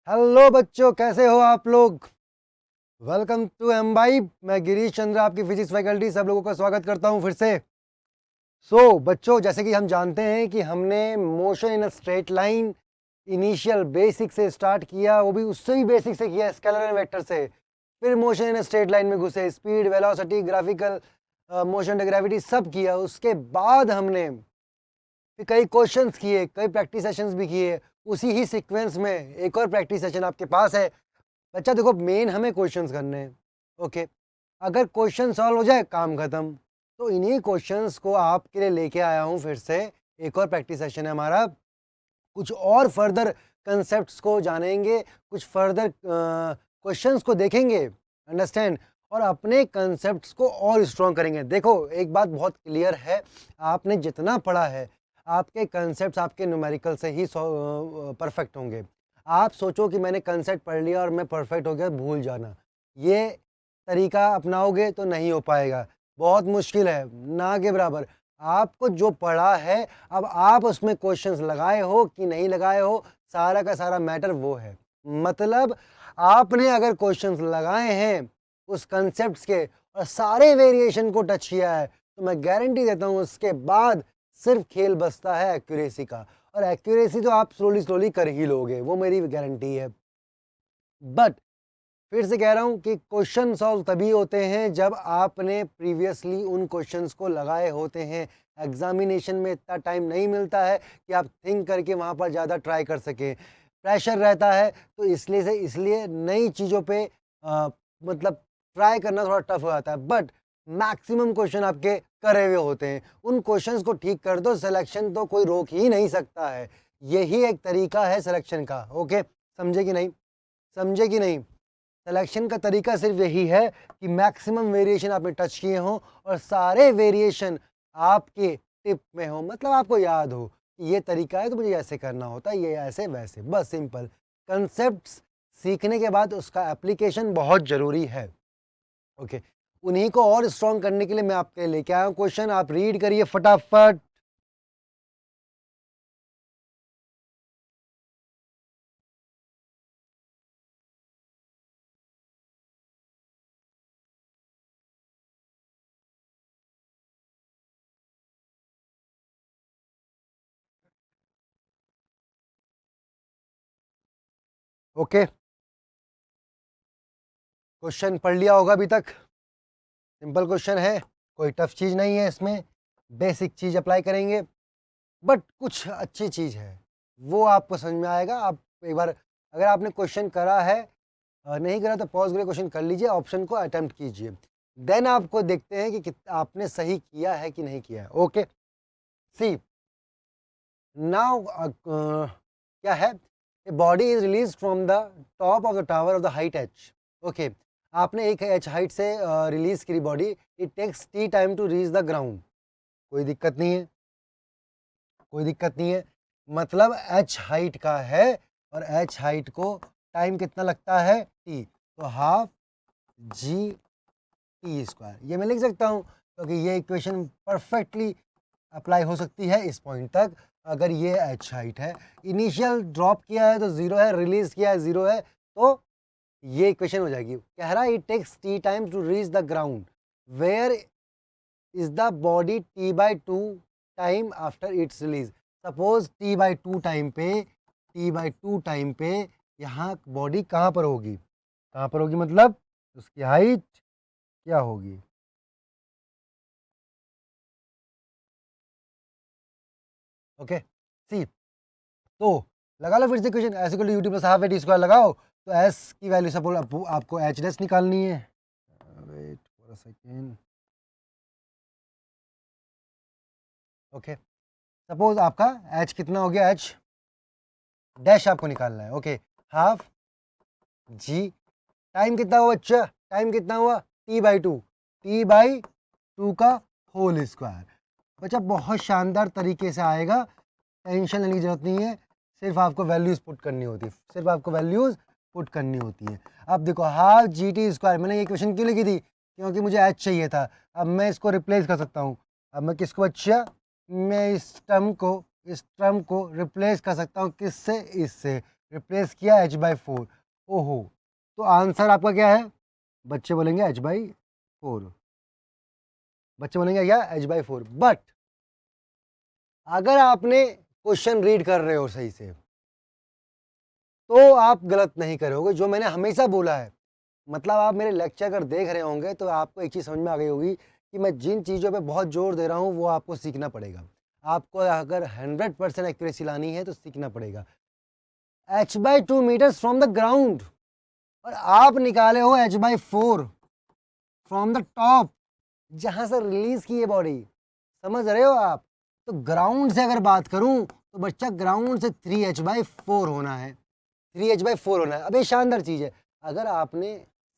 Hello बच्चों, कैसे हो आप लोग। Welcome to Embibe. मैं गिरीश चंद्र, आपकी फिजिक्स फैकल्टी, सब लोगों का स्वागत करता हूं फिर से। बच्चों, जैसे कि हम जानते हैं कि हमने motion in a straight line initial basic से स्टार्ट किया, वो भी उससे भी बेसिक से किया, स्केलर एंड वेक्टर से। फिर motion in a straight line में घुसे, speed, velocity, graphical motion to gravity सब किया। उसके बाद हमने फिर कई क्वेश्चंस किए, कई प्रैक्टिस सेशंस भी किए। उसी ही सीक्वेंस में एक और प्रैक्टिस सेशन आपके पास है। बच्चा देखो, मेन हमें क्वेश्चंस करने हैं। ओके, अगर क्वेश्चन सॉल्व हो जाए काम खत्म। तो इन्हीं क्वेश्चंस को आपके लिए लेके आया हूँ फिर से। एक और प्रैक्टिस सेशन है हमारा। कुछ और फर्दर कंसेप्ट्स को जानेंगे, कुछ फर्दर क्वेश्चंस को देखेंगे, अंडरस्टैंड, और अपने कंसेप्ट्स को और स्ट्रॉन्ग करेंगे। देखो, एक बात बहुत क्लियर है, आपने जितना पढ़ा है आपके कंसेप्ट्स आपके न्यूमेरिकल से ही परफेक्ट होंगे। आप सोचो कि मैंने कंसेप्ट पढ़ लिया और मैं परफेक्ट हो गया, भूल जाना, ये तरीका अपनाओगे तो नहीं हो पाएगा। बहुत मुश्किल है, ना के बराबर। आपको जो पढ़ा है, अब आप उसमें क्वेश्चंस लगाए हो कि नहीं लगाए हो, सारा का सारा मैटर वो है। मतलब आपने अगर क्वेश्चंस लगाए हैं उस कंसेप्ट्स के और सारे वेरिएशन को टच किया है, तो मैं गारंटी देता हूँ उसके बाद सिर्फ खेल बचता है एक्यूरेसी का। और एक्यूरेसी तो आप स्लोली स्लोली कर ही लोगे, वो मेरी गारंटी है। बट फिर से कह रहा हूं कि क्वेश्चन सॉल्व तभी होते हैं जब आपने प्रीवियसली उन क्वेश्चंस को लगाए होते हैं। एग्जामिनेशन में इतना टाइम नहीं मिलता है कि आप थिंक करके वहां पर ज़्यादा ट्राई कर सकें, प्रेशर रहता है। तो इसलिए नई चीज़ों पे मतलब ट्राई करना थोड़ा टफ हो जाता है। बट मैक्सिमम क्वेश्चन आपके करे हुए होते हैं। उन क्वेश्चंस को ठीक कर दो, सिलेक्शन तो कोई रोक ही नहीं सकता है। यही एक तरीका है सिलेक्शन का। ओके, समझे कि नहीं? समझे कि नहीं? सिलेक्शन का तरीका सिर्फ यही है कि मैक्सिमम वेरिएशन आपने टच किए हों और सारे वेरिएशन आपके टिप में हो, मतलब आपको याद हो कि ये तरीका है तो मुझे ऐसे करना होता है, ये ऐसे वैसे, बस सिंपल। कंसेप्ट्स सीखने के बाद उसका एप्लीकेशन बहुत ज़रूरी है। ओके, उन्हीं को और स्ट्रॉन्ग करने के लिए मैं आपके लेके आया हूँ क्वेश्चन। आप रीड करिए फटाफट। ओके, क्वेश्चन पढ़ लिया होगा अभी तक। सिंपल क्वेश्चन है, कोई टफ चीज़ नहीं है इसमें, बेसिक चीज़ अप्लाई करेंगे। बट कुछ अच्छी चीज़ है, वो आपको समझ में आएगा। आप एक बार अगर आपने क्वेश्चन करा है, नहीं करा तो पॉज करके क्वेश्चन कर लीजिए, ऑप्शन को अटेम्प्ट कीजिए। देन आपको देखते हैं कि आपने सही किया है कि नहीं किया है। ओके, सी नाउ क्या है, a body is release from the top of the tower of the height H. Okay, आपने एक एच हाइट से रिलीज करी body. It takes T time to reach the ground. कोई दिक्कत नहीं है, कोई दिक्कत नहीं है। मतलब एच हाइट का है और एच हाइट को टाइम कितना लगता है, टी। तो हाफ जी टी स्क्वायर, ये मैं लिख सकता हूँ क्योंकि ये इक्वेशन परफेक्टली अप्लाई हो सकती है इस पॉइंट तक। अगर ये एच हाइट है, इनिशियल ड्रॉप किया है तो ज़ीरो है, रिलीज किया है ज़ीरो है, तो ये इक्वेशन हो जाएगी। कह रहा है it takes T time to reach the ground where is the body T by two time after its release. Suppose T by two time पे, टी बाई टू टाइम पे यहाँ बॉडी कहाँ पर होगी, कहाँ पर होगी, मतलब उसकी हाइट क्या होगी। ओके, सी, तो लगा लो फिर से equation. S equal to UT plus half A T square लगाओ। तो एस की वैल्यू सपोज आपको एच डेस निकालनी है। Wait for a second. Okay, suppose आपका एच कितना हो गया, एच डैश आपको निकालना है। ओके, हाफ जी, टाइम कितना हुआ बच्चा, टाइम कितना हुआ, T by to, T by to का होल स्क्वायर। बच्चा बहुत शानदार तरीके से आएगा, टेंशन लेने की जरूरत नहीं है। सिर्फ आपको वैल्यूज पुट करनी होती है, सिर्फ आपको वैल्यूज पुट करनी होती है। अब देखो, हाफ जी टी स्क्वायर, मैंने ये क्वेश्चन क्यों लिखी थी, क्योंकि मुझे एच चाहिए था। अब मैं इसको रिप्लेस कर सकता हूँ। अब मैं किसको बच्चा, मैं इस टर्म को रिप्लेस कर सकता हूँ, किससे, इससे। रिप्लेस किया h/4। ओहो, तो आंसर आपका क्या है? बच्चे बोलेंगे h/4, बच्चे बोलेंगे क्या? h/4। बट अगर आपने क्वेश्चन रीड कर रहे हो सही से तो आप गलत नहीं करोगे, जो मैंने हमेशा बोला है। मतलब आप मेरे लेक्चर अगर देख रहे होंगे तो आपको एक चीज़ समझ में आ गई होगी कि मैं जिन चीज़ों पे बहुत जोर दे रहा हूँ वो आपको सीखना पड़ेगा। आपको अगर 100% एक्यूरेसी लानी है तो सीखना पड़ेगा। h/2 metres from the ground और आप निकाले हो h/4 फ्रॉम द टॉप, जहां से रिलीज की है बॉडी। समझ रहे हो आप? तो ग्राउंड से अगर बात करूं तो बच्चा ग्राउंड से 3h/4 होना है, 3h/4 होना है। अब ये शानदार चीज़ है। अगर आपने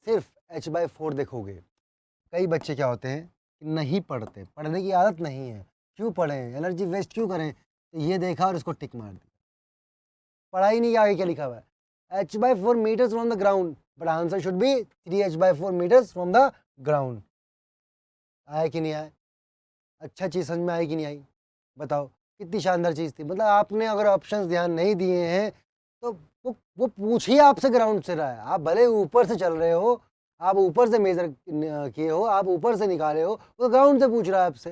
सिर्फ h/4 देखोगे, कई बच्चे क्या होते हैं कि नहीं पढ़ते, पढ़ने की आदत नहीं है। क्यों पढ़ें, एनर्जी वेस्ट क्यों करें? तो ये देखा और उसको टिक मार दी, पढ़ाई नहीं, आगे क्या लिखा हुआ है? h/4 metres from the ground, but answer should be 3h/4 metres from the ground. आया कि नहीं आया? अच्छा चीज़ समझ में आई कि नहीं आई? बताओ, कितनी शानदार चीज़ थी। मतलब आपने अगर ऑप्शंस ध्यान नहीं दिए हैं तो वो पूछ ही आपसे ग्राउंड से रहा है। आप भले ऊपर से चल रहे हो, आप ऊपर से मेजर किए हो, आप ऊपर से निकाले हो, वो ग्राउंड से पूछ रहा है आपसे।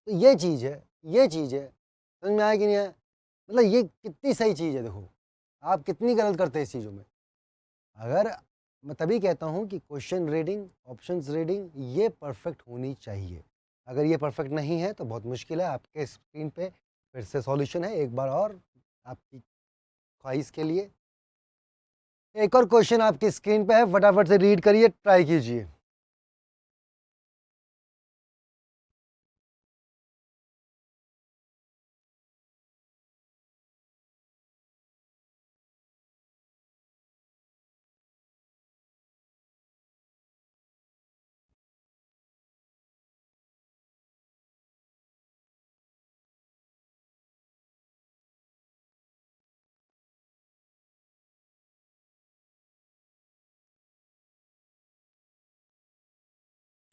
तो ये चीज़ है, ये चीज़ है। समझ में आया कि नहीं आया? मतलब ये कितनी सही चीज़ है। देखो आप कितनी गलत करते हैं इस चीज़ों में। अगर मैं तभी कहता हूँ कि क्वेश्चन रीडिंग, ऑप्शंस रीडिंग ये परफेक्ट होनी चाहिए। अगर ये परफेक्ट नहीं है तो बहुत मुश्किल है। आपके स्क्रीन पे फिर से सॉल्यूशन है, एक बार और आपकी ख्वाहिश के लिए। एक और क्वेश्चन आपकी स्क्रीन पे है, फटाफट से रीड करिए, ट्राई कीजिए।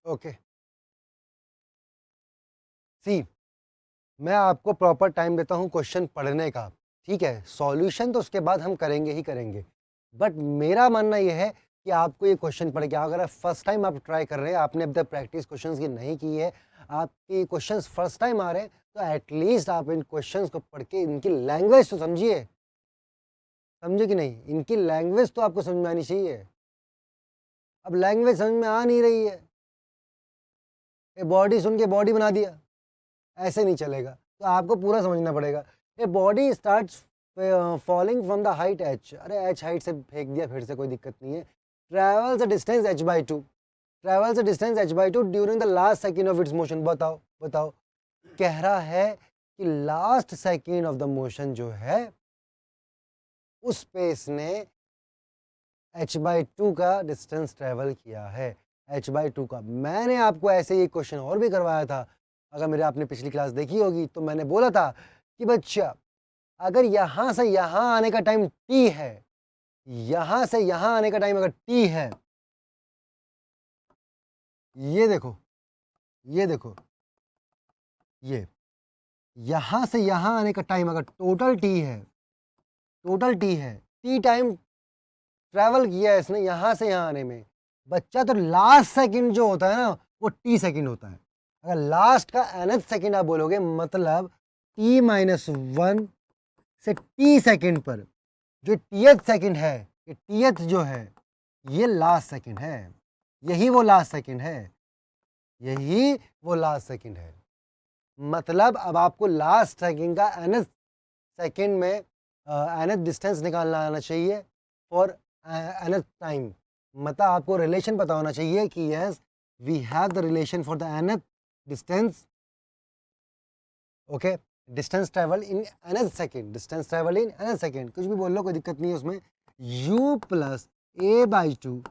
ओके, सी, मैं आपको प्रॉपर टाइम देता हूँ क्वेश्चन पढ़ने का, ठीक है? सॉल्यूशन तो उसके बाद हम करेंगे ही करेंगे। बट मेरा मानना ये है कि आपको ये क्वेश्चन पढ़ के, अगर आप फर्स्ट टाइम आप ट्राई कर रहे हैं, आपने अब तक प्रैक्टिस क्वेश्चंस की नहीं की है, आपके क्वेश्चंस फर्स्ट टाइम आ रहे हैं, तो एटलीस्ट आप इन क्वेश्चंस को पढ़ के इनकी लैंग्वेज तो समझिए। समझे कि नहीं? इनकी लैंग्वेज तो आपको समझ में आनी चाहिए। अब लैंग्वेज समझ में आ नहीं रही है, ये बॉडी सुन के बॉडी बना दिया, ऐसे नहीं चलेगा। तो आपको पूरा समझना पड़ेगा। A body starts falling from the height h, अरे h हाइट से फेंक दिया, फिर से कोई दिक्कत नहीं है। Travels the distance h/2, travels the distance h/2 during the last second of its motion. बताओ बताओ, कह रहा है कि last second of the motion जो है उस पे इसने h/2 का डिस्टेंस ट्रेवल किया है। h/2 का मैंने आपको ऐसे ही क्वेश्चन और भी करवाया था। अगर मेरे आपने पिछली क्लास देखी होगी तो मैंने बोला था कि बच्चा, अगर यहाँ से यहाँ आने का टाइम t है, यहाँ से यहाँ आने का टाइम अगर t है, ये देखो, ये देखो, ये यहाँ से यहाँ आने का टाइम अगर टोटल t है, टोटल t है, t टाइम ट्रैवल किया है इसने यहाँ से यहाँ आने में, बच्चा, तो लास्ट सेकंड जो होता है ना वो t सेकंड होता है। अगर लास्ट का nth सेकंड आप बोलोगे, मतलब t-1 से t सेकंड पर जो टीएथ सेकंड है, ये टीएथ जो है ये लास्ट सेकंड है, यही वो लास्ट सेकंड है, यही वो लास्ट सेकंड है। मतलब अब आपको लास्ट सेकंड का nth सेकंड में nth डिस्टेंस निकालना आना चाहिए फॉर nth टाइम। मतलब आपको रिलेशन पता होना चाहिए कि yes we have the relation for the nth distance. Okay, distance travel in nth second, distance travel in nth second, कुछ भी बोल लो, कोई दिक्कत नहीं है उसमें। u plus a/2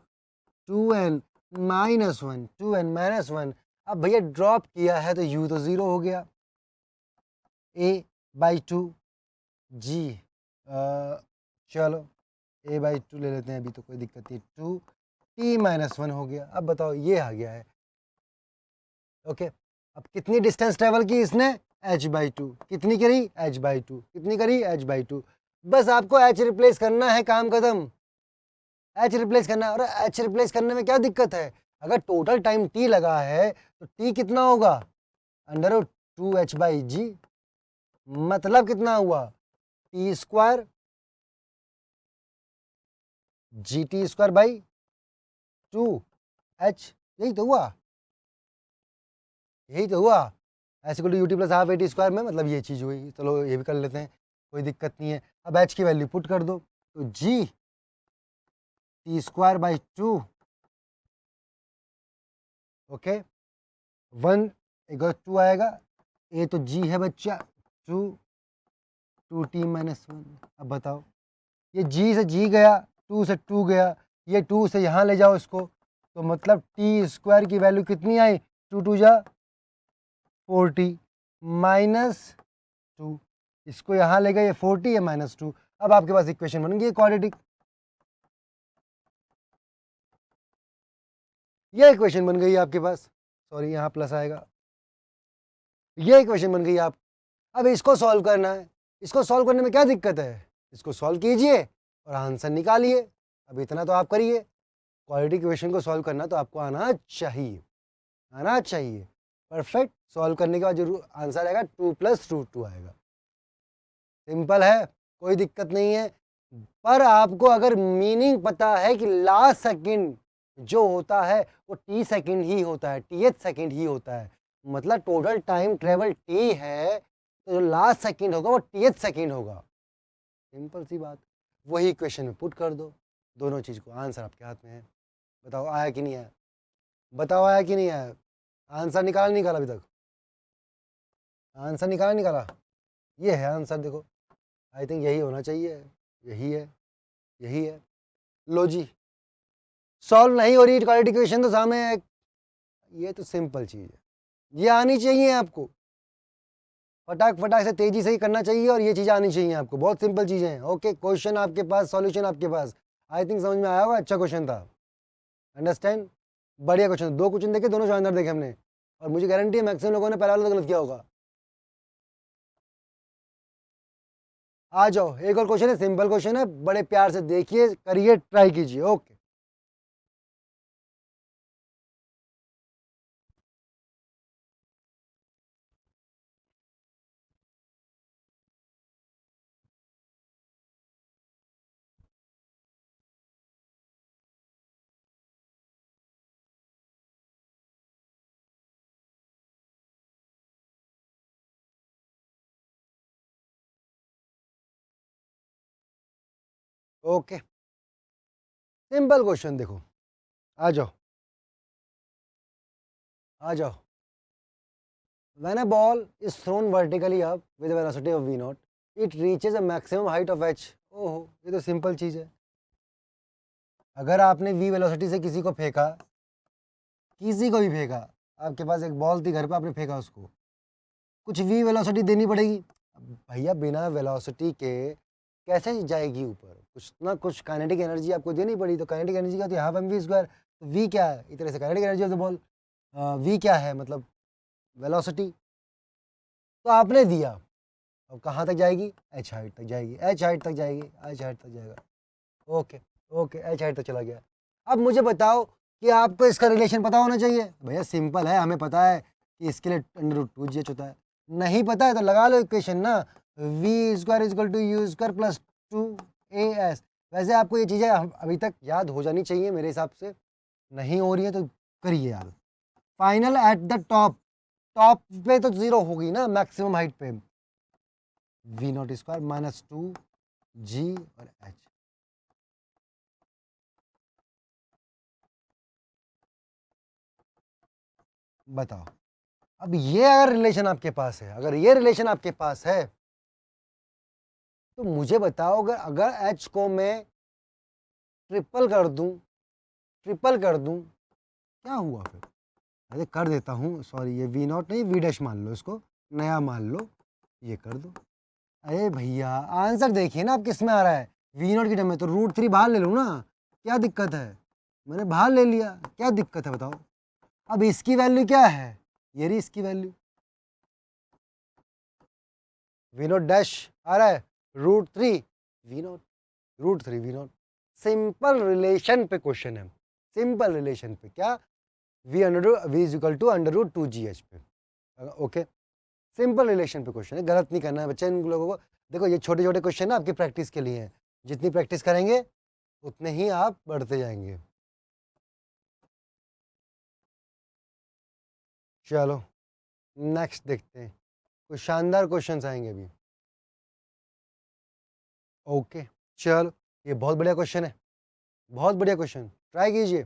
2n minus 1, 2n minus 1। अब भैया ड्रॉप किया है तो u तो 0 हो गया, a/2 जी, चलो a/2 ले लेते हैं, अभी तो कोई दिक्कत नहीं, 2 t-1 हो गया। अब बताओ ये आ गया है। ओके, अब कितनी डिस्टेंस ट्रेवल की इसने? h/2। कितनी करी? h/2। कितनी करी? h/2। बस आपको एच रिप्लेस करना है, काम खत्म। एच रिप्लेस करना है, और एच रिप्लेस करने में क्या दिक्कत है? अगर टोटल टाइम टी लगा है तो टी कितना होगा? अंडर रूट 2h/g, मतलब कितना हुआ? T square G T square by 2h, यही तो हुआ, यही तो हुआ। H equal to UT plus half A T square में, मतलब ये चीज़ हुई। चलो ये भी कर लेते हैं, कोई दिक्कत नहीं है। अब एच की वैल्यू पुट कर दो, तो जी T square by 2, okay, 1 equal 2 आएगा। ए तो जी है बच्चा, 2t-1। अब बताओ, ये जी से जी गया, 2 से 2 गया, ये 2 से यहाँ ले जाओ इसको, तो मतलब टी स्क्वायर की वैल्यू कितनी आई? 2 जा 40 -2, इसको यहाँ ले गए, ये 40 है -2। अब आपके पास इक्वेशन बन गई क्वाड्रेटिक, ये इक्वेशन बन गई आपके पास, सॉरी यहाँ प्लस आएगा, ये इक्वेशन बन गई आप। अब इसको सॉल्व करना है, इसको सॉल्व करने में क्या दिक्कत है? इसको सॉल्व कीजिए और आंसर निकालिए। अब इतना तो आप करिए, क्वाड्रेटिक इक्वेशन को सॉल्व करना तो आपको आना चाहिए, आना चाहिए। परफेक्ट। सॉल्व करने के बाद जो आंसर आएगा 2 + रूट 2 आएगा। सिंपल है, कोई दिक्कत नहीं है। पर आपको अगर मीनिंग पता है कि लास्ट सेकंड जो होता है वो टी सेकंड ही होता है, टी एथ सेकंड ही होता है, मतलब टोटल टाइम ट्रेवल टी है, तो जो लास्ट सेकंड होगा वो टी एथ सेकंड होगा। सिंपल सी बात, वही क्वेश्चन में पुट कर दो, दोनों चीज़ को, आंसर आपके हाथ में है। बताओ आया कि नहीं आया? बताओ आया कि नहीं आया? आंसर निकाला, निकाला अभी तक? आंसर निकाला, निकाला? ये है आंसर, देखो, आई थिंक यही होना चाहिए, यही है, यही है। लो जी, सॉल्व नहीं हो रही क्वाड्रेटिक इक्वेशन तो सामने है, ये तो सिंपल चीज़ है, ये आनी चाहिए आपको, फटाक फटाक से तेजी से ही करना चाहिए, और ये चीज़ आनी चाहिए आपको, बहुत सिंपल चीज़ें हैं। ओके, क्वेश्चन आपके पास, सॉल्यूशन आपके पास, आई थिंक समझ में आया होगा, अच्छा क्वेश्चन था, अंडरस्टैंड, बढ़िया क्वेश्चन। 2 क्वेश्चन देखे, दोनों शानदार देखे हमने, और मुझे गारंटी है मैक्सिमम लोगों ने पहला वाला तो गलत किया होगा। आ जाओ, एक और क्वेश्चन है, सिंपल क्वेश्चन है, बड़े प्यार से देखिए, करिए, ट्राई कीजिए। ओके, ओके, सिंपल क्वेश्चन देखो, आ जाओ, आ जाओ। When a ball is thrown vertically up with a velocity of v naught, it reaches a maximum height of h। ओहो, ये तो सिंपल चीज़ है। अगर आपने v वेलोसिटी से किसी को फेंका, किसी को भी फेंका, आपके पास एक बॉल थी घर पे, आपने फेंका उसको, कुछ v वेलोसिटी देनी पड़ेगी। अब भैया बिना वेलोसिटी के कैसे जाएगी ऊपर? कुछ ना कुछ काइनेटिक एनर्जी आपको देनी पड़ी, तो काइनेटिक एनर्जी क्या होती है? Half m v square. तो v क्या है? इस तरह से kinetic energy of the ball, v क्या है? मतलब वेलोसिटी। तो आपने दिया, अब कहाँ तक जाएगी? एच हाइट तक जाएगी, एच हाइट तक जाएगी, एच हाइट तक जाएगा। ओके, ओके, एच हाइट तक चला गया। अब मुझे बताओ कि आपको इसका रिलेशन पता होना चाहिए। भैया सिंपल है, हमें पता है कि इसके लिए √2gh होता है। नहीं पता है तो लगा लो इक्वेशन ना, v square is equal to u square plus 2as। वैसे आपको ये चीज़ें अभी तक याद हो जानी चाहिए मेरे हिसाब से, नहीं हो रही है तो करिए याद। Final at the top, top पे तो 0 होगी ना, मैक्सिमम हाइट पे v नॉट स्क्वायर -2g और h। बताओ, अब ये अगर रिलेशन आपके पास है, अगर ये रिलेशन आपके पास है, तो मुझे बताओ, अगर अगर h को मैं ट्रिपल कर दूं, ट्रिपल कर दूं, क्या हुआ फिर? अरे कर देता हूँ, सॉरी, ये v नॉट नहीं, v डैश मान लो, इसको नया मान लो, ये कर दो। अरे भैया आंसर देखिए ना आप किस में आ रहा है, v नॉट की टर्म में, तो √3 बाहर ले लूँ ना, क्या दिक्कत है? मैंने बाहर ले लिया, क्या दिक्कत है बताओ? अब इसकी वैल्यू क्या है? ये रही इसकी वैल्यू, v नॉट डैश आ रहा है √3, V0 √3 V0। सिंपल रिलेशन पे क्वेश्चन है, सिंपल रिलेशन पे, क्या V is equal to √2GH पे। ओके, सिंपल रिलेशन पे क्वेश्चन है, गलत नहीं करना है बच्चे इन लोगों को। देखो ये छोटे छोटे क्वेश्चन ना आपकी प्रैक्टिस के लिए हैं, जितनी प्रैक्टिस करेंगे उतने ही आप बढ़ते जाएंगे। चलो नेक्स्ट देखते हैं, कुछ शानदार क्वेश्चंस आएंगे अभी। ओके चलो, ये बहुत बढ़िया क्वेश्चन है, बहुत बढ़िया क्वेश्चन, ट्राई कीजिए,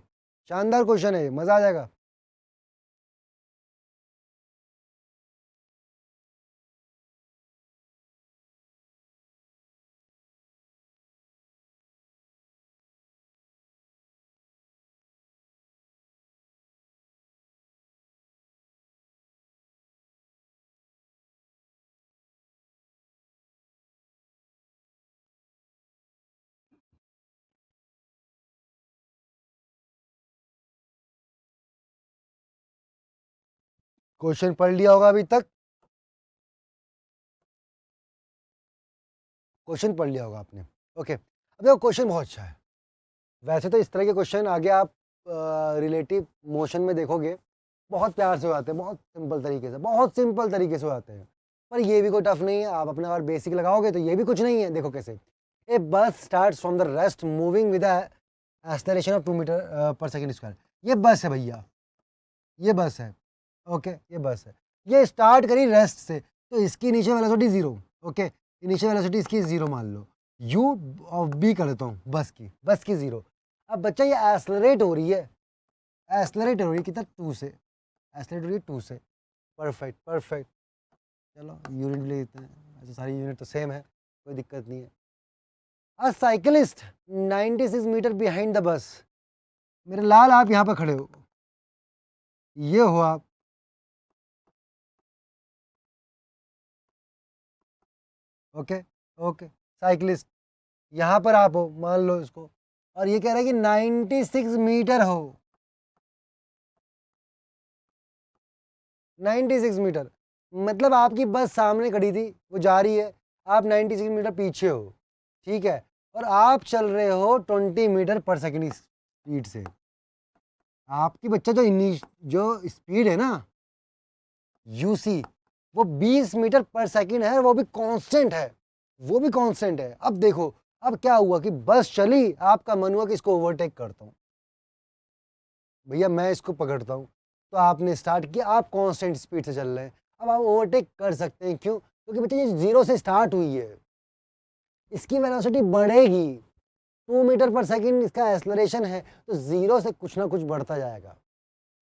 शानदार क्वेश्चन है, मजा आ जाएगा। क्वेश्चन पढ़ लिया होगा अभी तक, क्वेश्चन पढ़ लिया होगा आपने। ओके, अब देखो क्वेश्चन बहुत अच्छा है। वैसे तो इस तरह के क्वेश्चन आगे आप रिलेटिव मोशन में देखोगे बहुत प्यार से हो जाते हैं, बहुत सिंपल तरीके से, बहुत सिंपल तरीके से हो जाते हैं। पर ये भी कोई टफ नहीं है, आप अपने और बेसिक लगाओगे तो ये भी कुछ नहीं है। देखो कैसे, a bus starts from the rest moving with acceleration of 2 metre per second square. ये बस है भैया, ये बस है। ओके, ये बस है, ये स्टार्ट करी रेस्ट से, तो इसकी initial velocity 0। Okay, initial velocity इसकी 0 मान लो, यू ऑफ बी कर देता हूँ, बस की 0। अब बच्चा ये एक्सलरेट हो रही है, एक्सलरेट हो रही है कितना, 2 से, एक्सलरेट हो रही है 2 से। परफेक्ट परफेक्ट, चलो यूनिट ले लेते हैं, ऐसे सारी यूनिट तो सेम है, कोई दिक्कत नहीं है। A cyclist 96 metre behind the bus. मेरे लाल आप यहाँ पर खड़े हो, ये हो आप, ओके ओके, साइकिलिस्ट यहाँ पर आप हो, मान लो इसको, और ये कह रहा है कि 96 मीटर हो, 96 मीटर, मतलब आपकी बस सामने खड़ी थी, वो जा रही है, आप 96 मीटर पीछे हो, ठीक है, और आप चल रहे हो 20 मीटर पर सेकेंड स्पीड से। आपकी बच्चा जो स्पीड है ना, यूसी, वो 20 मीटर पर सेकेंड है, वो भी कांस्टेंट है, वो भी कांस्टेंट है। अब देखो, अब क्या हुआ कि बस चली, आपका मन हुआ कि इसको ओवरटेक करता हूँ, भैया मैं इसको पकड़ता हूँ, तो आपने स्टार्ट किया, आप कांस्टेंट स्पीड से चल रहे हैं, अब आप ओवरटेक कर सकते हैं। क्यों? क्योंकि बच्चे ये 0 से स्टार्ट हुई है, इसकी वेलोसिटी बढ़ेगी, 2 मीटर पर सेकेंड इसका एक्सलरेशन है, तो 0 से कुछ ना कुछ बढ़ता जाएगा,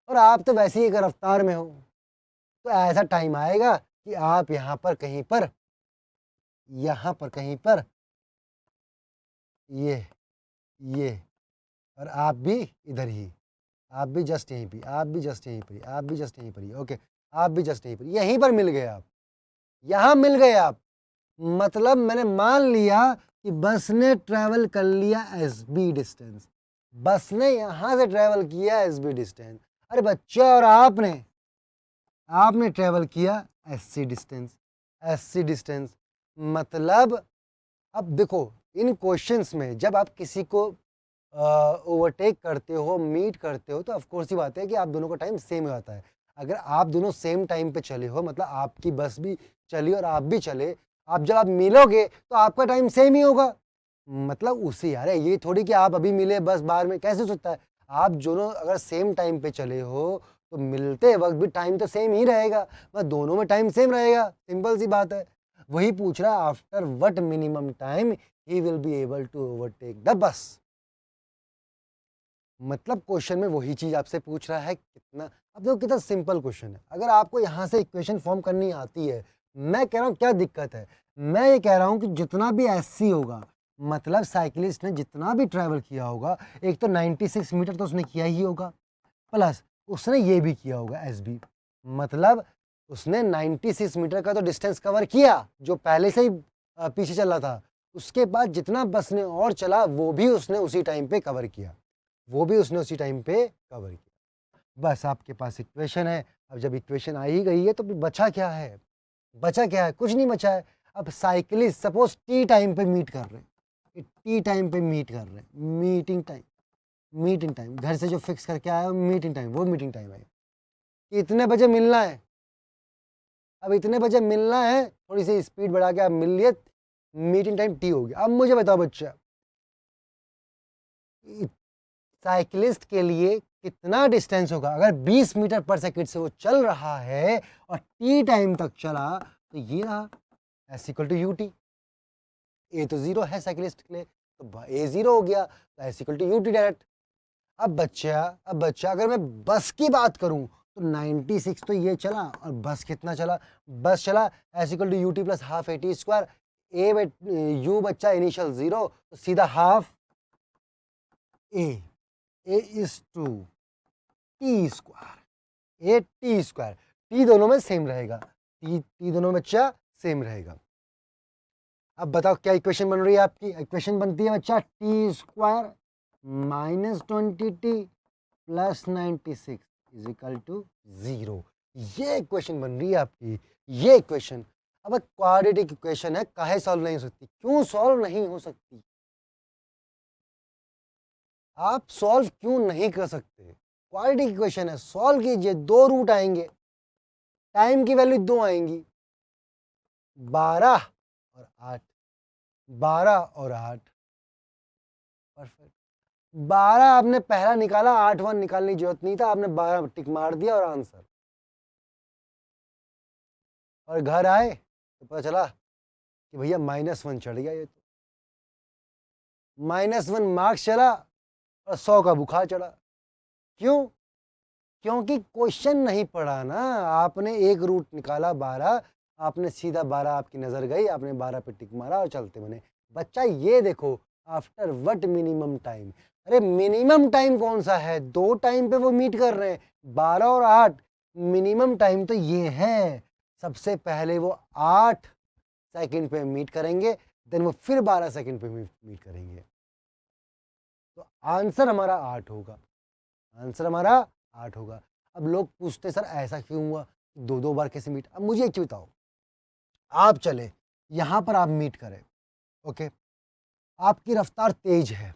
और आप तो वैसे ही एक रफ्तार में हो, तो ऐसा टाइम आएगा कि आप यहाँ पर कहीं पर, यहाँ पर कहीं पर, ये और आप भी इधर ही, आप भी जस्ट यहीं पर, आप भी जस्ट यहीं पर, आप भी जस्ट यहीं पर, ओके, आप भी जस्ट यहीं पर, यहीं पर मिल गए आप, यहाँ मिल गए आप। मतलब मैंने मान लिया कि बस ने ट्रैवल कर लिया एसबी डिस्टेंस, बस ने यहाँ से ट्रैवल किया एसबी डिस्टेंस। अरे बच्चा, और आपने ट्रैवल किया एससी डिस्टेंस, एससी डिस्टेंस। मतलब अब देखो, इन क्वेश्चंस में जब आप किसी को ओवरटेक करते हो, मीट करते हो, तो ऑफकोर्स ही बात है कि आप दोनों का टाइम सेम हो जाता है। अगर आप दोनों सेम टाइम पे चले हो, मतलब आपकी बस भी चली और आप भी चले, आप जब आप मिलोगे तो आपका टाइम सेम ही होगा। मतलब उसी, यार ये थोड़ी कि आप अभी मिले बस बार में, कैसे सोचता है, आप दोनों अगर सेम टाइम पे चले हो तो मिलते वक्त भी टाइम तो सेम ही रहेगा, मतलब दोनों में टाइम सेम रहेगा, सिंपल सी बात है। वही पूछ रहा है, after what minimum time he will be able to overtake the bus. मतलब क्वेश्चन में वही चीज आपसे पूछ रहा है कितना। अब देखो कितना सिंपल क्वेश्चन है, अगर आपको यहाँ से इक्वेशन फॉर्म करनी आती है, मैं कह रहा हूँ क्या दिक्कत है, मैं ये कह रहा हूँ कि जितना भी एससी होगा, मतलब साइकिलिस्ट ने जितना भी ट्रैवल किया होगा, एक तो 96 मीटर तो उसने किया ही होगा, प्लस उसने ये भी किया होगा एसबी, मतलब उसने 96 मीटर का तो डिस्टेंस कवर किया जो पहले से ही पीछे चल रहा था। उसके बाद जितना बस ने और चला वो भी उसने उसी टाइम पे कवर किया, वो भी उसने उसी टाइम पे कवर किया। बस आपके पास इक्वेशन है। अब जब इक्वेशन आ ही गई है तो बचा क्या है, बचा क्या है, कुछ नहीं बचा है। अब साइकिलिस्ट सपोज टी टाइम पे मीट कर रहे हैं, टी टाइम पे मीट कर रहे हैं, मीटिंग टाइम घर से जो फिक्स करके आया है मीटिंग टाइम, वो मीटिंग टाइम है कि इतने बजे मिलना है। अब इतने बजे मिलना है, थोड़ी सी स्पीड बढ़ा के आप मिल लिए, मीटिंग टाइम टी हो गया। अब मुझे बताओ बच्चा, साइकिलिस्ट के लिए कितना डिस्टेंस होगा? अगर 20 मीटर पर सेकंड से वो चल रहा है और टी टाइम तक चला, तो ये रहा S equal to you T. A तो जीरो है साइकिलिस्ट के लिए, तो ए जीरो हो गया, तो s equal to you t direct. अब बच्चा अगर मैं बस की बात करूं तो 96 तो ये चला, और बस कितना चला? बस चला s equal to you t plus half A T square. U बच्चा इनिशियल जीरो, तो सीधा half a is to t square, a T square. T दोनों में सेम रहेगा, टी दोनों में बच्चा सेम रहेगा। अब बताओ क्या इक्वेशन बन रही है आपकी? इक्वेशन बनती है बच्चा t square minus 20t plus 96 is equal to 0। ये इक्वेशन बन रही है आपकी, ये इक्वेशन। अब क्वाड्रेटिक इक्वेशन है, काहे सॉल्व नहीं हो सकती? क्यों सॉल्व नहीं हो सकती? आप सॉल्व क्यों नहीं कर सकते? क्वाड्रेटिक इक्वेशन है, सॉल्व कीजिए। दो रूट आएंगे, टाइम की वैल्यू दो आएंगी, 12 और 8, 12 और 8, परफेक्ट। 12 आपने पहला निकाला, 8 1 निकालने की जरूरत नहीं था, आपने 12 टिक मार दिया और आंसर। और घर आए तो पता चला कि भैया -1 चढ़ गया, ये तो -1 मार्क्स चला और 100 का बुखार चढ़ा। क्यों? क्योंकि क्वेश्चन नहीं पढ़ा ना। आपने एक रूट निकाला 12, आपने सीधा 12 आपकी नजर गई, आपने 12 पे टिक मारा और चलते बने। बच्चा ये देखो, आफ्टर व्हाट मिनिमम टाइम? अरे मिनिमम टाइम कौन सा है? दो टाइम पे वो मीट कर रहे हैं, 12 और 8। मिनिमम टाइम तो ये है, सबसे पहले वो 8 सेकंड पे मीट करेंगे, देन वो फिर 12 सेकंड पे मीट करेंगे। तो आंसर हमारा 8 होगा, आंसर हमारा 8 होगा। अब लोग पूछते सर ऐसा क्यों हुआ, दो दो बार कैसे मीट? अब मुझे एक चीज बताओ, आप चले यहां पर आप मीट करें, ओके, आपकी रफ्तार तेज है,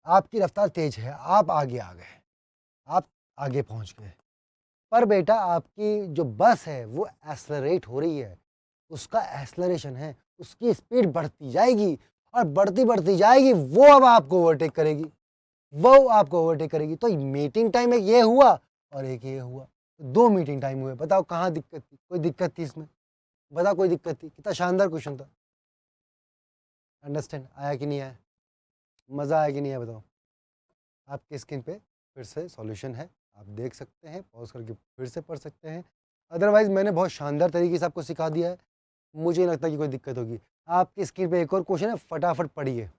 आपकी रफ्तार तेज है, आप आगे आ गए, आप आगे पहुंच गए, पर बेटा आपकी जो बस है वो एक्सलरेट हो रही है, उसका एक्सलरेशन है, उसकी स्पीड बढ़ती जाएगी और बढ़ती बढ़ती जाएगी, वो अब आपको ओवरटेक करेगी, वो आपको ओवरटेक करेगी। तो मीटिंग टाइम एक ये हुआ और एक ये हुआ, दो मीटिंग टाइम हुए। बताओ कहाँ दिक्कत थी? कोई दिक्कत थी इसमें? बताओ कोई दिक्कत थी? कितना शानदार क्वेश्चन था। अंडरस्टैंड आया कि नहीं आया? मज़ा आया कि नहीं आया? बताओ। आपकी स्क्रीन पे फिर से सॉल्यूशन है, आप देख सकते हैं, पॉज करके फिर से पढ़ सकते हैं। अदरवाइज़ मैंने बहुत शानदार तरीके से आपको सिखा दिया है, मुझे नहीं लगता कि कोई दिक्कत होगी। आपकी स्क्रीन पे एक और क्वेश्चन है, फटाफट पढ़िए।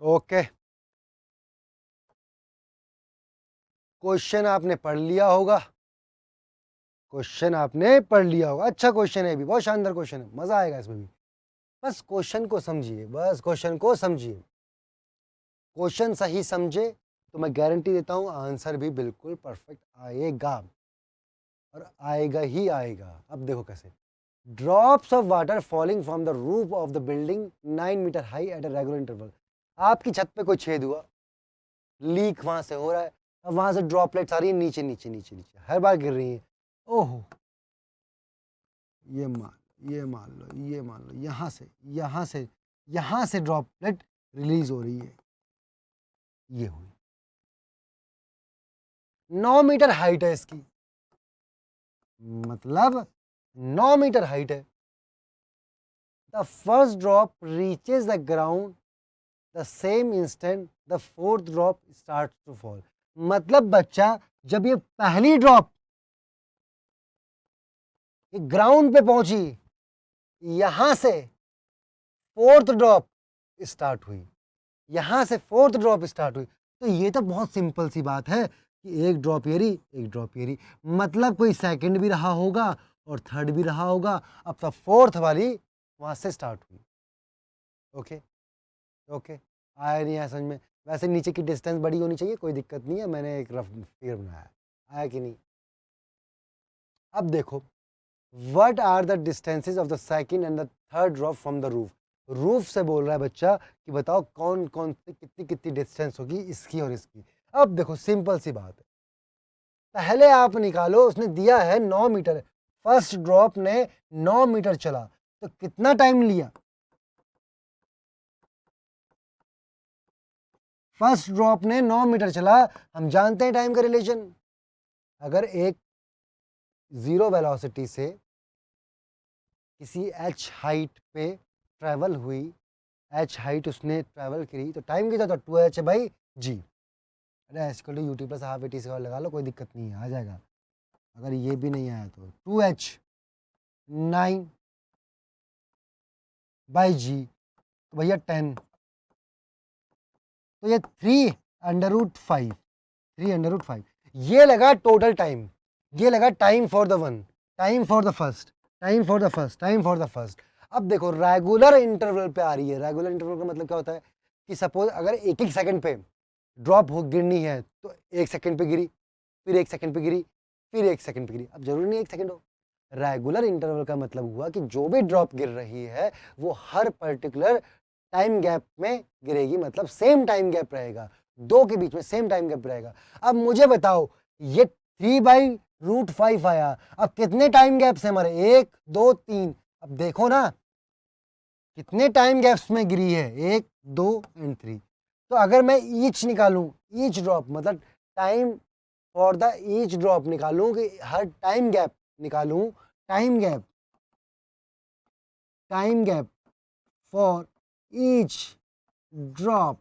ओके, क्वेश्चन आपने पढ़ लिया होगा, क्वेश्चन आपने पढ़ लिया होगा। अच्छा क्वेश्चन है, भी बहुत शानदार क्वेश्चन है, मजा आएगा इसमें भी। बस क्वेश्चन को समझिए, बस क्वेश्चन को समझिए, क्वेश्चन सही समझे तो मैं गारंटी देता हूं आंसर भी बिल्कुल परफेक्ट आएगा, और आएगा ही आएगा। अब देखो कैसे, drops of water falling from the roof of the building 9 metre high at a regular interval. आपकी छत पे कोई छेद हुआ, लीक वहां से हो रहा है, अब वहां से ड्रॉपलेट्स आ रही है नीचे नीचे नीचे नीचे, हर बार गिर रही है। ओहो, ये मान लो, ये मान लो, यहाँ से ड्रॉपलेट रिलीज हो रही है, ये हुई। 9 मीटर हाइट है इसकी, मतलब 9 मीटर हाइट है। The first drop reaches the ground the same instant the fourth drop start to fall. मतलब बच्चा, जब ये पहली ड्रॉप ग्राउंड पे पहुंची, यहां से फोर्थ ड्रॉप स्टार्ट हुई, यहां से फोर्थ ड्रॉप स्टार्ट हुई। तो ये तो बहुत सिंपल सी बात है कि एक ड्रॉप ये रही, एक ड्रॉप ये रही, मतलब कोई सेकंड भी रहा होगा और थर्ड भी रहा होगा। अब तब फोर्थ वाली वहां से स्टार्ट हुई। ओके ओके, आया नहीं आया समझ में? वैसे नीचे की डिस्टेंस बड़ी होनी चाहिए, कोई दिक्कत नहीं है, मैंने एक रफ फिगर बनाया। आया कि नहीं? अब देखो, what are the distances of the second and the third drop from the roof. Roof से बोल रहा है बच्चा कि बताओ कौन कौन से कितनी कितनी डिस्टेंस होगी इसकी और इसकी। अब देखो सिंपल सी बात है, पहले आप निकालो, उसने दिया है 9 मीटर, फर्स्ट ड्रॉप ने 9 मीटर चला तो कितना टाइम लिया? फर्स्ट ड्रॉप ने 9 मीटर चला, हम जानते हैं टाइम का रिलेशन। अगर एक जीरो वेलोसिटी से किसी एच हाइट पे ट्रेवल हुई, एच हाइट उसने ट्रेवल करी, तो टाइम कितना था? 2h है भाई जी। अरे S equal to UT plus half a t square लगा लो, कोई दिक्कत नहीं है, आ जाएगा। अगर ये भी नहीं आया तो 2h 9 बाई जी, तो भैया 10, तो ये 3√5, 3√5 ये लगा टोटल टाइम। ये लगा time for the one, time for the first, time for the first, time for the first. अब देखो रेगुलर इंटरवल पे आ रही है। रेगुलर इंटरवल का मतलब क्या होता है कि सपोज अगर एक एक सेकंड पे ड्रॉप हो गिरनी है तो 1 सेकंड पे गिरी, फिर 1 सेकंड पे गिरी, फिर 1 सेकंड पे गिरी। अब जरूरी नहीं 1 सेकंड हो। रेगुलर इंटरवल का मतलब हुआ कि जो भी ड्रॉप गिर रही है वो हर पर्टिकुलर टाइम गैप में गिरेगी, मतलब सेम टाइम गैप रहेगा, दो के बीच में सेम टाइम गैप रहेगा। अब मुझे बताओ, ये 3/√5 आया, अब कितने टाइम गैप्स हैं हमारे? 1 2 3। अब देखो ना कितने टाइम गैप्स में गिरी है, 1 2 एंड 3। तो अगर मैं ईच निकालूं, ईच ड्रॉप मतलब time for the each drop निकालूं, कि हर टाइम गैप निकालूं, time gap, time gap for each drop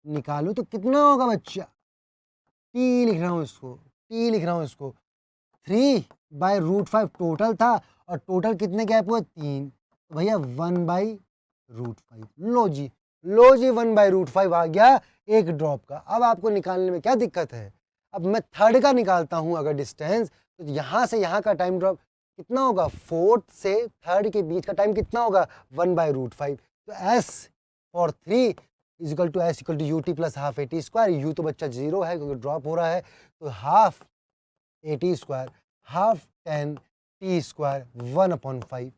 निकालूं तो कितना होगा बच्चा? टी लिख रहा हूं इसको, टी लिख रहा हूं इसको। 3/√5 टोटल था, और टोटल कितने गैप हुए? 3, तो भैया 1/√5। लो जी, लो जी, 1/√5 आ गया एक ड्रॉप का। अब आपको निकालने में क्या दिक्कत है? अब मैं थर्ड का निकालता हूं अगर डिस्टेंस, तो यहां से यहां का टाइम ड्रॉप कितना होगा? फोर्थ से थर्ड के बीच का टाइम कितना होगा? 1/√5। तो s for 3 is equal to s equal to UT plus half a t square. U तो बच्चा जीरो है क्योंकि ड्रॉप हो रहा है, तो half a t square, half 10 T square 1/5।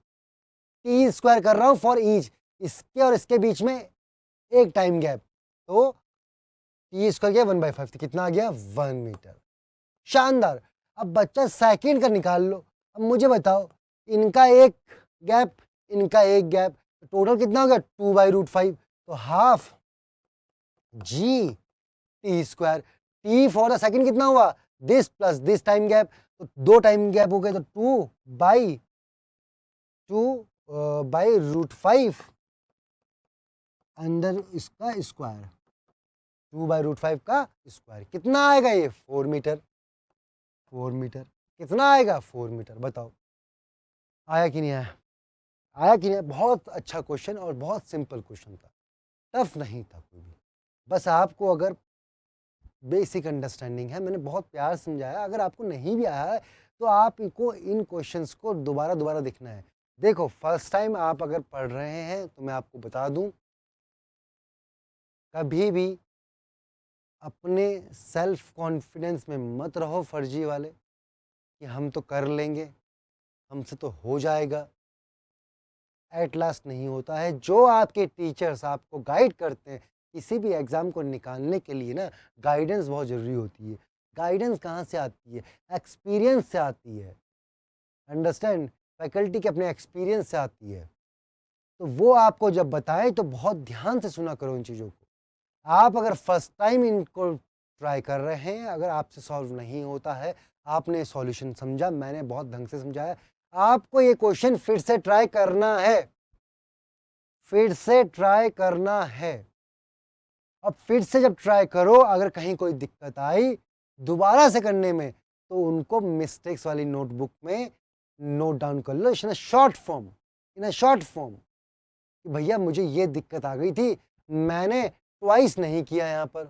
T square कर रहा हूँ फॉर ईच, इसके और इसके बीच में एक टाइम गैप, तो टी स्क्वायर गया 1/5, तो कितना आ गया? 1 मीटर। शानदार। अब बच्चा सेकंड का निकाल लो। अब मुझे बताओ, इनका एक गैप, इनका एक गैप, टोटल कितना हो गया? 2/√5, तो half ji T square. T for the second कितना हुआ? This plus this time gap, तो दो टाइम गैप हो गए, तो 2/√5 अंदर इसका स्क्वायर, 2/√5 का स्क्वायर कितना आएगा? ये 4 मीटर। 4 मीटर कितना आएगा? 4 मीटर। बताओ आया कि नहीं आया? आया कि नहीं? बहुत अच्छा क्वेश्चन और बहुत सिंपल क्वेश्चन था, टफ नहीं था कोई भी। बस आपको अगर बेसिक अंडरस्टैंडिंग है, मैंने बहुत प्यार से समझाया। अगर आपको नहीं भी आया है तो आप इनको इन क्वेश्चंस को दोबारा दोबारा देखना है। देखो फर्स्ट टाइम आप अगर पढ़ रहे हैं तो मैं आपको बता दूं, कभी भी अपने सेल्फ कॉन्फिडेंस में मत रहो फर्जी वाले कि हम तो कर लेंगे, हमसे तो हो जाएगा। एट लास्ट नहीं होता है। जो आपके टीचर्स आपको गाइड करते हैं किसी भी एग्ज़ाम को निकालने के लिए ना, गाइडेंस बहुत ज़रूरी होती है। गाइडेंस कहाँ से आती है? एक्सपीरियंस से आती है। अंडरस्टैंड? फैकल्टी के अपने एक्सपीरियंस से आती है। तो वो आपको जब बताएं तो बहुत ध्यान से सुना करो इन चीज़ों को। आप अगर फर्स्ट टाइम इनको ट्राई कर रहे हैं, अगर आपसे सॉल्व नहीं होता है, आपने सॉल्यूशन समझा, मैंने बहुत ढंग से समझाया, आपको ये क्वेश्चन फिर से ट्राई करना है, फिर से ट्राई करना है। अब फिर से जब ट्राई करो, अगर कहीं कोई दिक्कत आई दोबारा से करने में, तो उनको मिस्टेक्स वाली नोटबुक में नोट डाउन कर लो, short form. In a short form कि भैया मुझे ये दिक्कत आ गई थी, मैंने ट्वाइस नहीं किया यहाँ पर,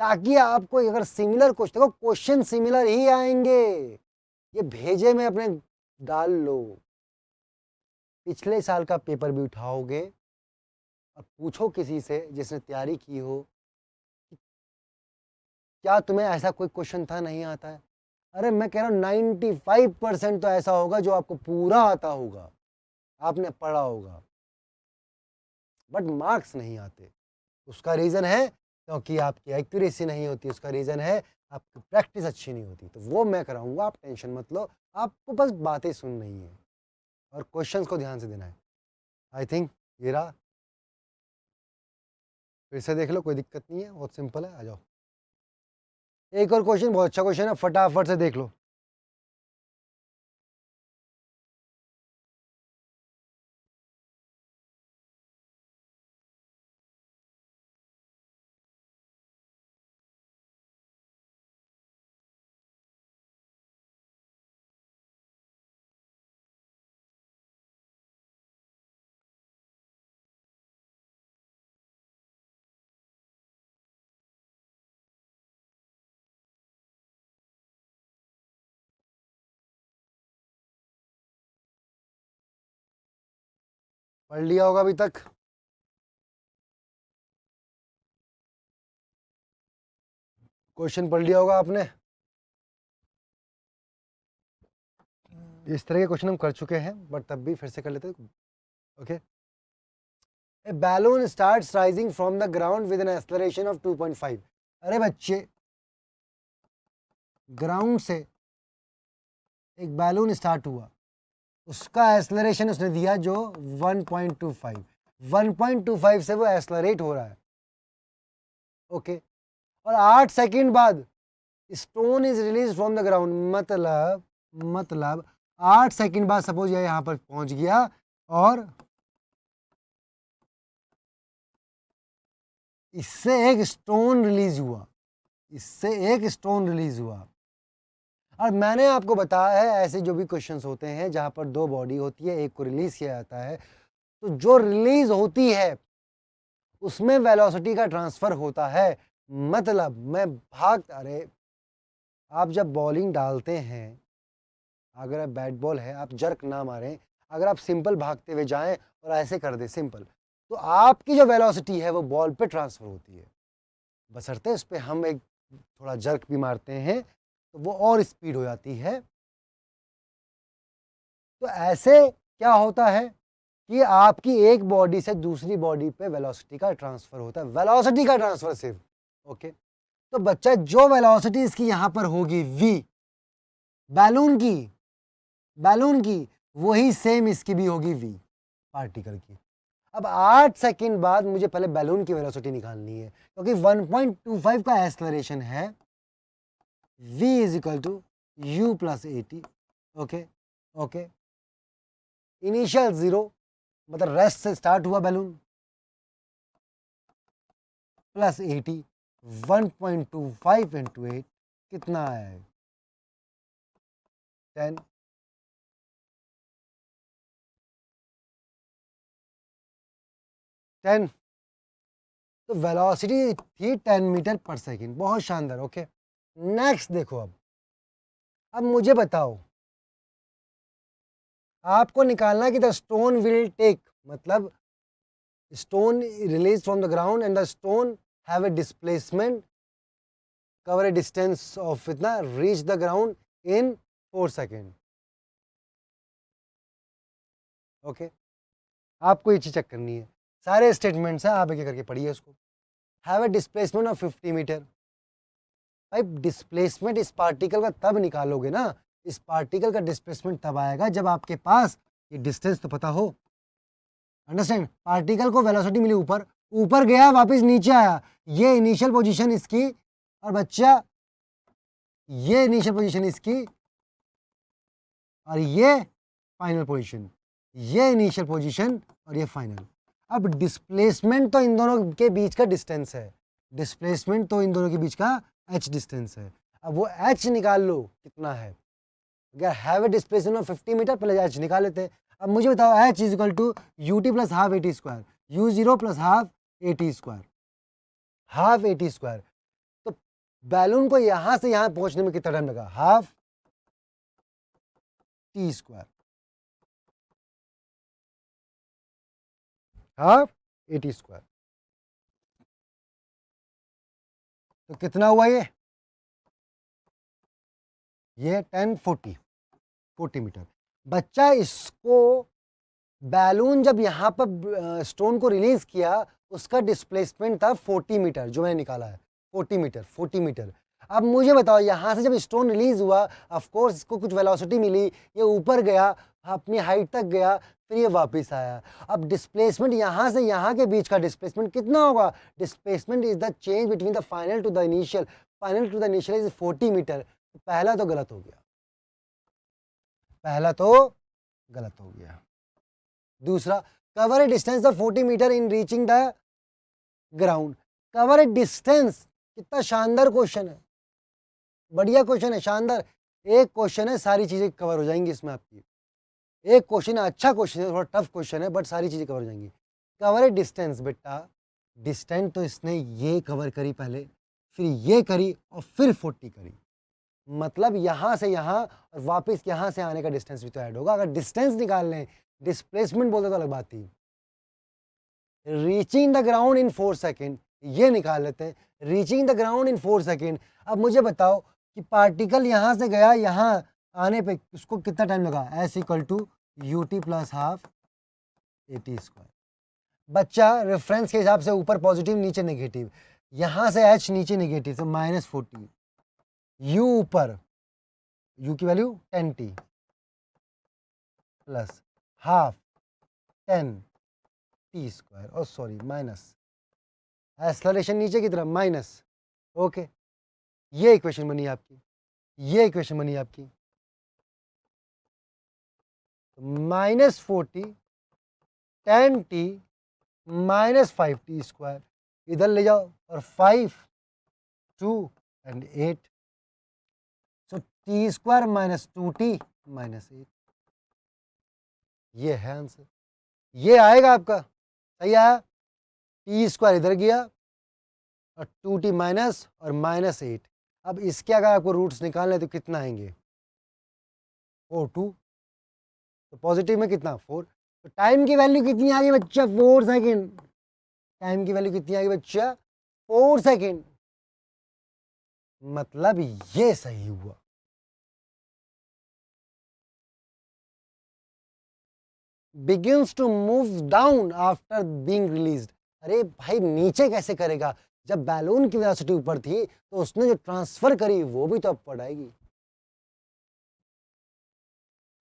ताकि आपको अगर सिमिलर क्वेश्चन, देखो क्वेश्चन सिमिलर ही आएंगे, ये भेजे में अपने डाल लो। पिछले साल का पेपर भी उठाओगे और पूछो किसी से जिसने तैयारी की हो, क्या तुम्हें ऐसा कोई क्वेश्चन था नहीं आता है? अरे मैं कह रहा हूँ 95% तो ऐसा होगा जो आपको पूरा आता होगा, आपने पढ़ा होगा, बट मार्क्स नहीं आते। उसका रीज़न है क्योंकि आपकी एक्यूरेसी नहीं होती, उसका रीज़न है आपकी प्रैक्टिस अच्छी नहीं होती। तो वो मैं कराऊंगा, आप टेंशन मत लो, आपको बस बातें सुननी है और क्वेश्चंस को ध्यान से देना है। आई थिंक ये रहा, फिर से देख लो, कोई दिक्कत नहीं है, बहुत सिंपल है। आ जाओ, एक और क्वेश्चन, बहुत अच्छा क्वेश्चन है, फटाफट से देख लो। पढ़ लिया होगा अभी तक? क्वेश्चन पढ़ लिया होगा आपने? इस तरह के क्वेश्चन हम कर चुके हैं, बट तब भी फिर से कर लेते हैं। Okay, A balloon starts rising from the ground with an acceleration of 2.5। अरे बच्चे, ग्राउंड से एक बैलून स्टार्ट हुआ, उसका एक्सेलरेशन उसने दिया जो 1.25, 1.25 से वो एक्सेलरेट हो रहा है। ओके, और 8 सेकंड बाद stone is release from the ground, मतलब 8 सेकंड बाद सपोज ये यहां पर पहुंच गया और इससे एक स्टोन रिलीज हुआ, इससे एक स्टोन रिलीज हुआ। और मैंने आपको बताया है ऐसे जो भी क्वेश्चंस होते हैं जहां पर दो बॉडी होती है, एक को रिलीज किया जाता है, तो जो रिलीज होती है उसमें वेलोसिटी का ट्रांसफर होता है। मतलब मैं अरे आप जब बॉलिंग डालते हैं, अगर आप बैट बॉल है, आप जर्क ना मारें, अगर आप सिंपल भागते हुए जाएं और ऐसे कर दें सिंपल, तो आपकी जो वेलोसिटी है वो बॉल पे ट्रांसफर होती है। बशर्ते उस पर हम एक थोड़ा जर्क भी मारते हैं तो वो और स्पीड हो जाती है। तो ऐसे क्या होता है कि आपकी एक बॉडी से दूसरी बॉडी पे वेलोसिटी का ट्रांसफर होता है, वेलोसिटी का ट्रांसफर सिर्फ। ओके, तो बच्चा जो वेलोसिटी इसकी यहां पर होगी v, बैलून की वही सेम इसकी भी होगी v, पार्टिकल की। अब 8 सेकंड बाद मुझे पहले बैलून की वेलोसिटी निकालनी है, क्योंकि 1.25 का एक्सेलरेशन है, v is equal to u plus at। Okay, initial 0 मतलब रेस्ट से स्टार्ट हुआ बैलून, प्लस 80, 1.25 इंटू 8 कितना है? 10। तो वेलोसिटी थी 10 मीटर पर सेकेंड, बहुत शानदार। ओके, नेक्स्ट देखो, अब मुझे बताओ, आपको निकालना है कि द स्टोन विल टेक, मतलब stone release from the ground and the stone have a displacement cover a distance of इतना reach the ground in 4 second. Okay, आपको ये चीज चेक करनी है, सारे स्टेटमेंट्स हैं, आप एक एक करके पढ़िए उसको। Have a displacement of 50 metre. भाई डिस्प्लेसमेंट इस पार्टिकल का तब निकालोगे ना, इस पार्टिकल का डिस्प्लेसमेंट तब आएगा जब आपके पास ये डिस्टेंस तो पता हो। अंडरस्टैंड, पार्टिकल को वेलोसिटी मिली ऊपर, ऊपर गया वापस नीचे आया, ये इनिशियल पोजीशन इसकी, और बच्चा ये इनिशियल पोजीशन इसकी, और ये फाइनल पोजीशन, ये इनिशियल पोजीशन और ये फाइनल। अब डिस्प्लेसमेंट तो इन दोनों के बीच का डिस्टेंस है, डिस्प्लेसमेंट तो इन दोनों के बीच का h डिस्टेंस है। अब वो h निकाल लो कितना है, अगर have a displacement of 50 metre, पहले h निकाल लेते हैं। अब मुझे बताओ h is equal to you t plus half A T square, u zero plus half A T square, half A T square. तो बैलून को यहां से यहां पहुंचने में कितना टाइम लगा? Half t square, half A T square. तो कितना हुआ ये 40 मीटर। बच्चा इसको बैलून जब यहाँ पर स्टोन को रिलीज किया उसका डिस्प्लेसमेंट था 40 मीटर, जो मैंने निकाला है 40 मीटर। अब मुझे बताओ यहाँ से जब स्टोन रिलीज हुआ, ऑफ कोर्स इसको कुछ वेलोसिटी मिली, ये ऊपर गया, अपनी हाइट तक गया, फिर ये वापस आया। अब डिस्प्लेसमेंट यहाँ से यहाँ के बीच का डिस्प्लेसमेंट कितना होगा? Displacement is the change between the final to the initial, final to the initial is 40 metre. पहला तो गलत हो गया, पहला तो गलत हो गया। दूसरा, cover a distance of 40 metre in reaching the ground. Cover a distance, कितना शानदार क्वेश्चन है, बढ़िया क्वेश्चन है, शानदार। एक क्वेश्चन है, सारी चीजें कवर हो जाएंगी इसमें आपकी। एक क्वेश्चन है, अच्छा क्वेश्चन है, थोड़ा टफ क्वेश्चन है, बट सारी चीजें कवर हो जाएंगी। कवर ए डिस्टेंस, बेटा डिस्टेंस तो इसने ये कवर करी पहले, फिर ये करी और फिर 40 करी, मतलब यहां से यहां और वापस यहां से आने का डिस्टेंस भी तो ऐड होगा। अगर डिस्टेंस निकाल लें, डिस्प्लेसमेंट बोलते तो अलग बात थी। Reaching the ground in 4 second, ये निकाल लेते हैं, reaching the ground in 4 second. अब मुझे बताओ कि पार्टिकल यहां से गया, यहां आने पे उसको कितना टाइम लगा? S equal to you t plus half A T square. बच्चा रेफरेंस के हिसाब से ऊपर पॉजिटिव नीचे नेगेटिव, यहां से एच नीचे नेगेटिव, तो -40, यू ऊपर, यू की value 10t plus half 10t square, और सॉरी माइनस, एक्सेलरेशन नीचे की तरफ माइनस। ओके, ये इक्वेशन बनी आपकी, ये इक्वेशन बनी आपकी। -40 10t -5t स्क्वायर, इधर ले जाओ, और 5 2 and 8, so t square -2t -8, ये है आंसर, ये आएगा आपका, सही आया। टी स्क्वायर इधर गया और 2t माइनस और -8। अब इसके अगर आपको रूट्स निकालने तो कितना आएंगे? 4 2, तो पॉजिटिव में कितना? 4। तो टाइम की वैल्यू कितनी आ गई बच्चा? 4 सेकेंड। टाइम की वैल्यू कितनी आ गई बच्चा? 4 सेकेंड। मतलब ये सही हुआ। begins to move down after being released। अरे भाई नीचे कैसे करेगा? जब बैलून की वेलोसिटी ऊपर थी तो उसने जो ट्रांसफर करी वो भी तो अपवर्ड आएगी।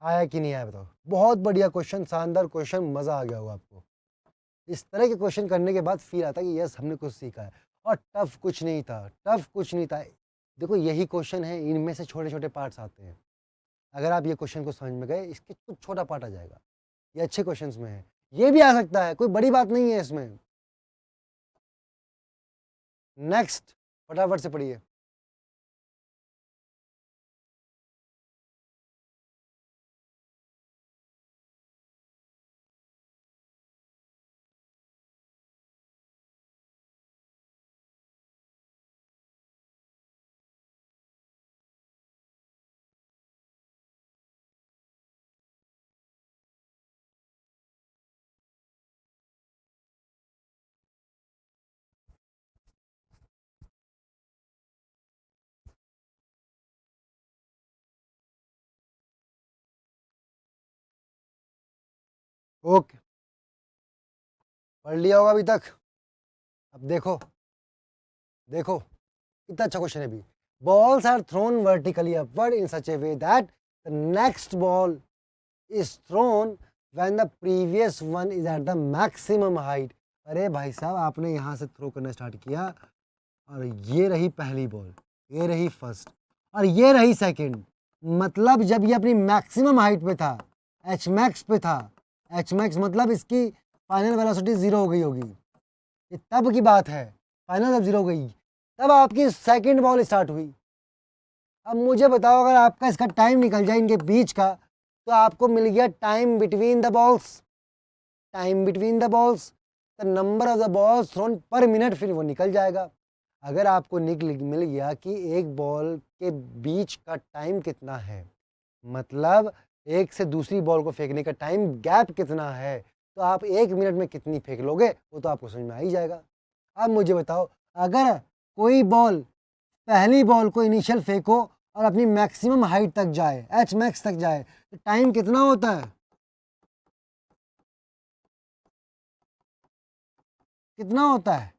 आया कि नहीं आया बताओ? बहुत बढ़िया क्वेश्चन, शानदार क्वेश्चन, मजा आ गया होगा आपको। इस तरह के क्वेश्चन करने के बाद फील आता है कि यस हमने कुछ सीखा है, और टफ कुछ नहीं था, टफ कुछ नहीं था। देखो यही क्वेश्चन है, इनमें से छोटे छोटे पार्ट्स आते हैं। अगर आप ये क्वेश्चन को समझ में गए, इसके कुछ छोटा पार्ट आ जाएगा। ये अच्छे क्वेश्चंस में है, ये भी आ सकता है, कोई बड़ी बात नहीं है इसमें। नेक्स्ट, फटाफट से पढ़िए। ओके, पढ़ लिया होगा अभी तक? अब देखो, देखो कितना अच्छा क्वेश्चन है। अभी balls are thrown vertically upward in such a way that the next ball is thrown when the previous one is at the maximum height। अरे भाई साहब, आपने यहाँ से थ्रो करना स्टार्ट किया और ये रही पहली बॉल, ये रही फर्स्ट और ये रही सेकंड। मतलब जब ये अपनी मैक्सिमम हाइट पे था, एच मैक्स पे था, एच मैक्स मतलब इसकी फाइनल वेलोसिटी 0 हो गई होगी, ये तब की बात है। फाइनल जब 0 हो गई तब आपकी सेकंड बॉल स्टार्ट हुई। अब मुझे बताओ, अगर आपका इसका टाइम निकल जाए इनके बीच का, तो आपको मिल गया time between the balls, time between the balls, the number of the balls thrown per minute, फिर वो निकल जाएगा। अगर आपको मिल गया कि एक बॉल के बीच का टाइम कितना है, मतलब एक से दूसरी बॉल को फेंकने का टाइम गैप कितना है, तो आप 1 मिनट में कितनी फेंक लोगे वो तो आपको समझ में आ ही जाएगा। अब मुझे बताओ, अगर कोई बॉल, पहली बॉल को इनिशियल फेंको और अपनी मैक्सिमम हाइट तक जाए, एच मैक्स तक जाए, तो टाइम कितना होता है? कितना होता है?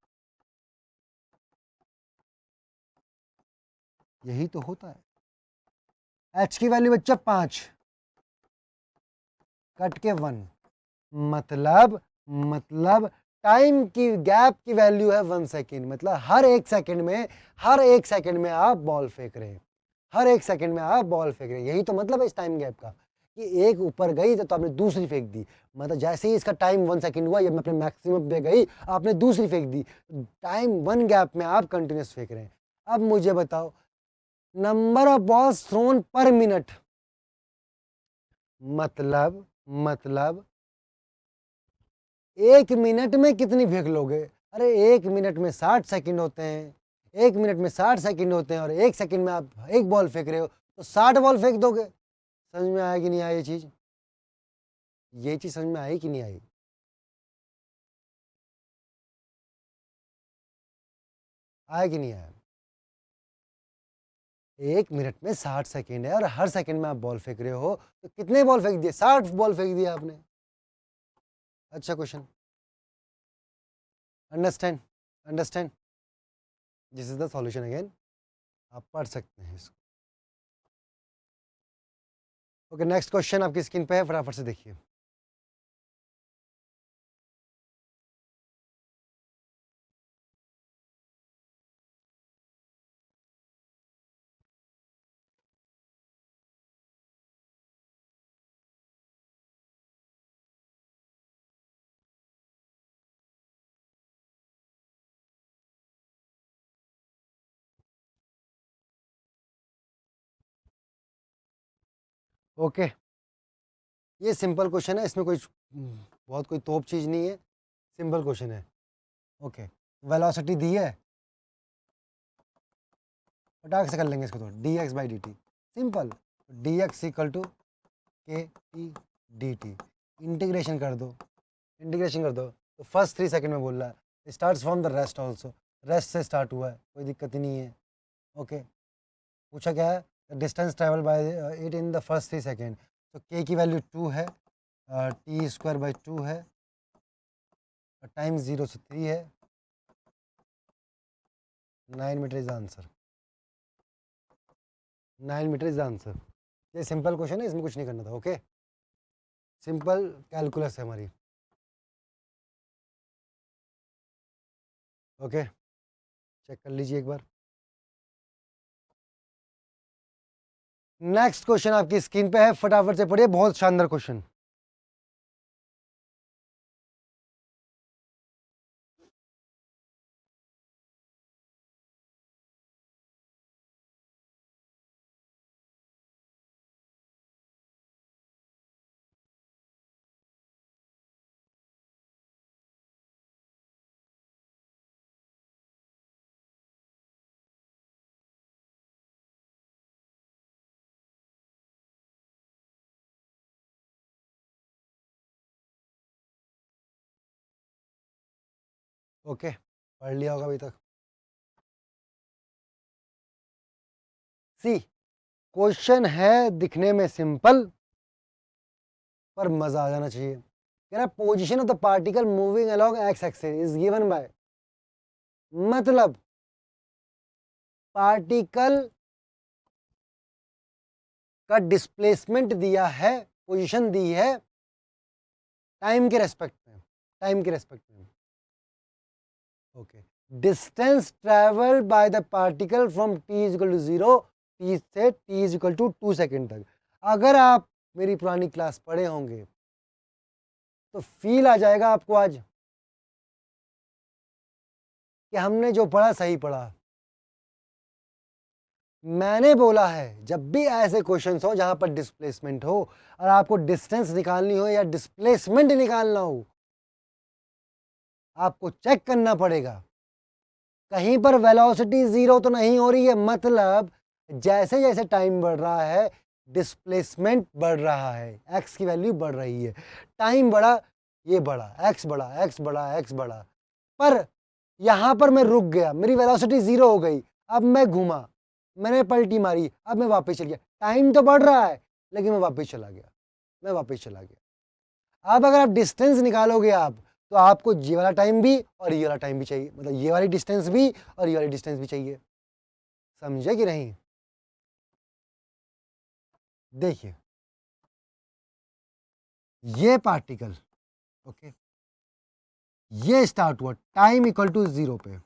यही तो होता है। एच की वैल्यू बच्चा 5, कट के 1, मतलब टाइम की गैप की वैल्यू है 1 सेकेंड, मतलब हर एक सेकेंड में आप बॉल फेंक रहे हैं, हर एक सेकेंड में आप बॉल फेंक रहे हैं। यही तो मतलब है इस टाइम गैप का, कि एक ऊपर गई तो आपने दूसरी फेंक दी, मतलब जैसे ही इसका टाइम 1 सेकेंड हुआ, जब मैं अपने मैक्सिमम पे गई आपने दूसरी फेंक दी, टाइम 1 गैप में आप कंटिन्यूस फेंक रहे हैं। अब मुझे बताओ, number of balls thrown per minute, मतलब 1 मिनट में कितनी फेंक लोगे? अरे 1 मिनट में 60 सेकंड होते हैं, 1 मिनट में 60 सेकंड होते हैं, और 1 सेकंड में आप एक बॉल फेंक रहे हो तो 60 बॉल फेंक दोगे। समझ में आया कि नहीं आया ये चीज? ये चीज समझ में आई कि नहीं आई? आया कि नहीं आया? 1 मिनट में 60 सेकंड है और हर सेकंड में आप बॉल फेंक रहे हो, तो कितने बॉल फेंक दिए? 60 बॉल फेंक दिए आपने। अच्छा question, understand, understand, this is the solution again, आप पढ़ सकते हैं इसको। ओके, नेक्स्ट क्वेश्चन आपकी स्क्रीन पे है, फटाफट से देखिए। ओके, ये सिंपल क्वेश्चन है, इसमें कोई बहुत कोई तोप चीज़ नहीं है, सिंपल क्वेश्चन है। ओके, वेलोसिटी दी है, फटाक से कर लेंगे इसको, तो d x by d t, simple, d x equal to k t d t, integration कर दो, इंटीग्रेशन कर दो, तो फर्स्ट 3 सेकंड में बोल रहा है, start from the rest also, rest से स्टार्ट हुआ है, कोई दिक्कत ही नहीं है। ओके, पूछा क्या है? Distance travel bye it in the first 3 second, तो के की वैल्यू 2 है, टी स्क्वायर बाई 2 है, टाइम 0 से 3 है, 9 metre is the answer, 9 metre is the answer. ये सिंपल क्वेश्चन है, इसमें कुछ नहीं करना था। ओके, सिंपल कैलकुलस है हमारी। ओके, चेक कर लीजिए एक बार। नेक्स्ट क्वेश्चन आपकी स्क्रीन पे है, फटाफट से पढ़िए, बहुत शानदार क्वेश्चन। ओके, पढ़ लिया होगा अभी तक। सी, क्वेश्चन है दिखने में सिंपल, पर मजा आ जाना चाहिए। कह रहा position of the particle moving along x axis is given by, मतलब पार्टिकल का डिस्प्लेसमेंट दिया है, पोजीशन दी है टाइम के रेस्पेक्ट में, टाइम के रेस्पेक्ट में। Okay, distance travel by the particle from T is equal to 0, T से T is equal to 2 second तक। अगर आप मेरी पुरानी क्लास पढ़े होंगे तो फील आ जाएगा आपको आज कि हमने जो पढ़ा सही पढ़ा। मैंने बोला है जब भी ऐसे क्वेश्चंस हो जहां पर डिस्प्लेसमेंट हो और आपको डिस्टेंस निकालनी हो या डिस्प्लेसमेंट निकालना हो, आपको चेक करना पड़ेगा कहीं पर वेलोसिटी जीरो तो नहीं हो रही है, मतलब जैसे जैसे टाइम बढ़ रहा है डिस्प्लेसमेंट बढ़ रहा है, एक्स की वैल्यू बढ़ रही है। टाइम बढ़ा, ये बढ़ा, एक्स बढ़ा, एक्स बढ़ा, एक्स बढ़ा, पर यहां पर मैं रुक गया, मेरी वेलोसिटी जीरो हो गई। अब मैं घूमा, मैंने पलटी मारी, अब मैं वापस चल गया। टाइम तो बढ़ रहा है लेकिन मैं वापस चला गया, मैं वापस चला गया। अब अगर आप डिस्टेंस निकालोगे आप, तो आपको ये वाला टाइम भी और ये वाला टाइम भी चाहिए, मतलब ये वाली डिस्टेंस भी और ये वाली डिस्टेंस भी चाहिए। समझे कि नहीं? देखिए ये पार्टिकल, ओके, ये स्टार्ट हुआ टाइम इक्वल टू जीरो पे।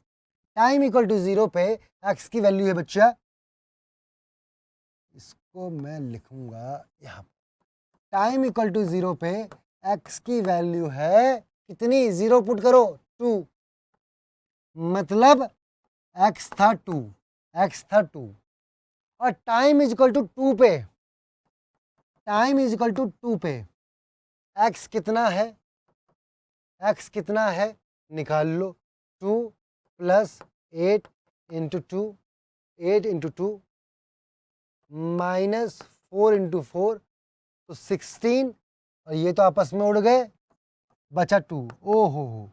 टाइम इक्वल टू जीरो पे एक्स की वैल्यू है बच्चा, इसको मैं लिखूंगा यहां, टाइम इक्वल टू जीरो पे एक्स की वैल्यू है कितनी, जीरो पुट करो, 2, मतलब एक्स था 2, एक्स था 2, और टाइम इज इक्वल टू 2 पे, टाइम इज इक्वल टू 2 पे एक्स कितना है, एक्स कितना है निकाल लो, 2 plus 8 into 2, 8 into 2 minus 4 into 4, तो 16, और ये तो आपस में उड़ गए, बचा 2। ओहो,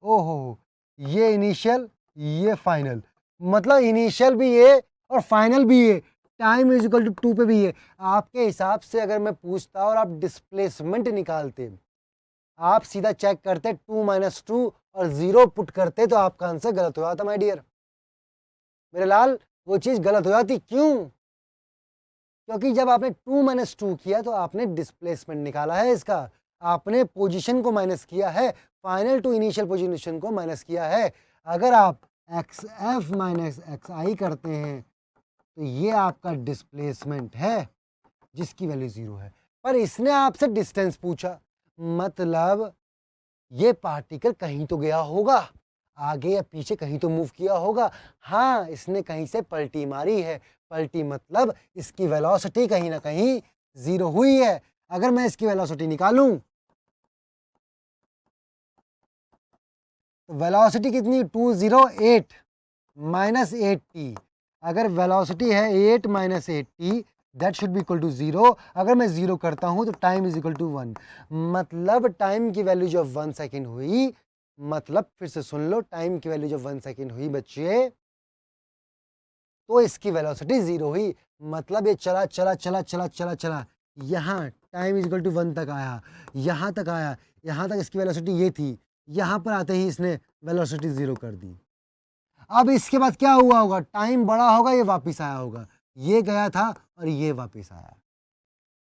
ओहो, ये इनिशियल ये फाइनल, मतलब इनिशियल भी ये और फाइनल भी ये, टाइम इज इक्वल टू 2 पे भी ये। आपके हिसाब से अगर मैं पूछता और आप डिस्प्लेसमेंट निकालते, आप सीधा चेक करते 2 माइनस 2 और 0 पुट करते, तो आपका आंसर गलत हो जाता माय डियर, मेरे लाल, वो चीज गलत हो जाती। क्यों? क्योंकि जब आपने 2 माइनस 2 किया तो आपने डिस्प्लेसमेंट निकाला है इसका, आपने पोजीशन को माइनस किया है, फाइनल टू इनिशियल पोजीशन को माइनस किया है। अगर आप एक्स एफ माइनस एक्स आई करते हैं तो ये आपका डिस्प्लेसमेंट है जिसकी वैल्यू 0 है। पर इसने आपसे डिस्टेंस पूछा, मतलब ये पार्टिकल कहीं तो गया होगा, आगे या पीछे कहीं तो मूव किया होगा। हाँ, इसने कहीं से पलटी मारी है, पलटी मतलब इसकी वेलोसिटी कहीं ना कहीं 0 हुई है। अगर मैं इसकी वेलोसिटी निकालूं तो वेलोसिटी कितनी, 208 माइनस 8t, अगर वेलोसिटी है 8 minus 8t that should be equal to 0। अगर मैं 0 करता हूं तो टाइम इज इक्वल टू 1, मतलब टाइम की वैल्यू जब 1 सेकेंड हुई, मतलब फिर से सुन लो, टाइम की वैल्यू जब 1 सेकेंड हुई बच्चे, तो इसकी वेलोसिटी 0 हुई, मतलब ये चला चला चला चला चला चला, यहाँ टाइम इज इक्वल टू 1 तक आया, यहाँ तक आया, यहाँ तक इसकी वेलोसिटी ये थी, यहाँ पर आते ही इसने वेलोसिटी 0 कर दी। अब इसके बाद क्या हुआ होगा, टाइम बड़ा होगा, ये वापस आया होगा, ये गया था और ये वापस आया,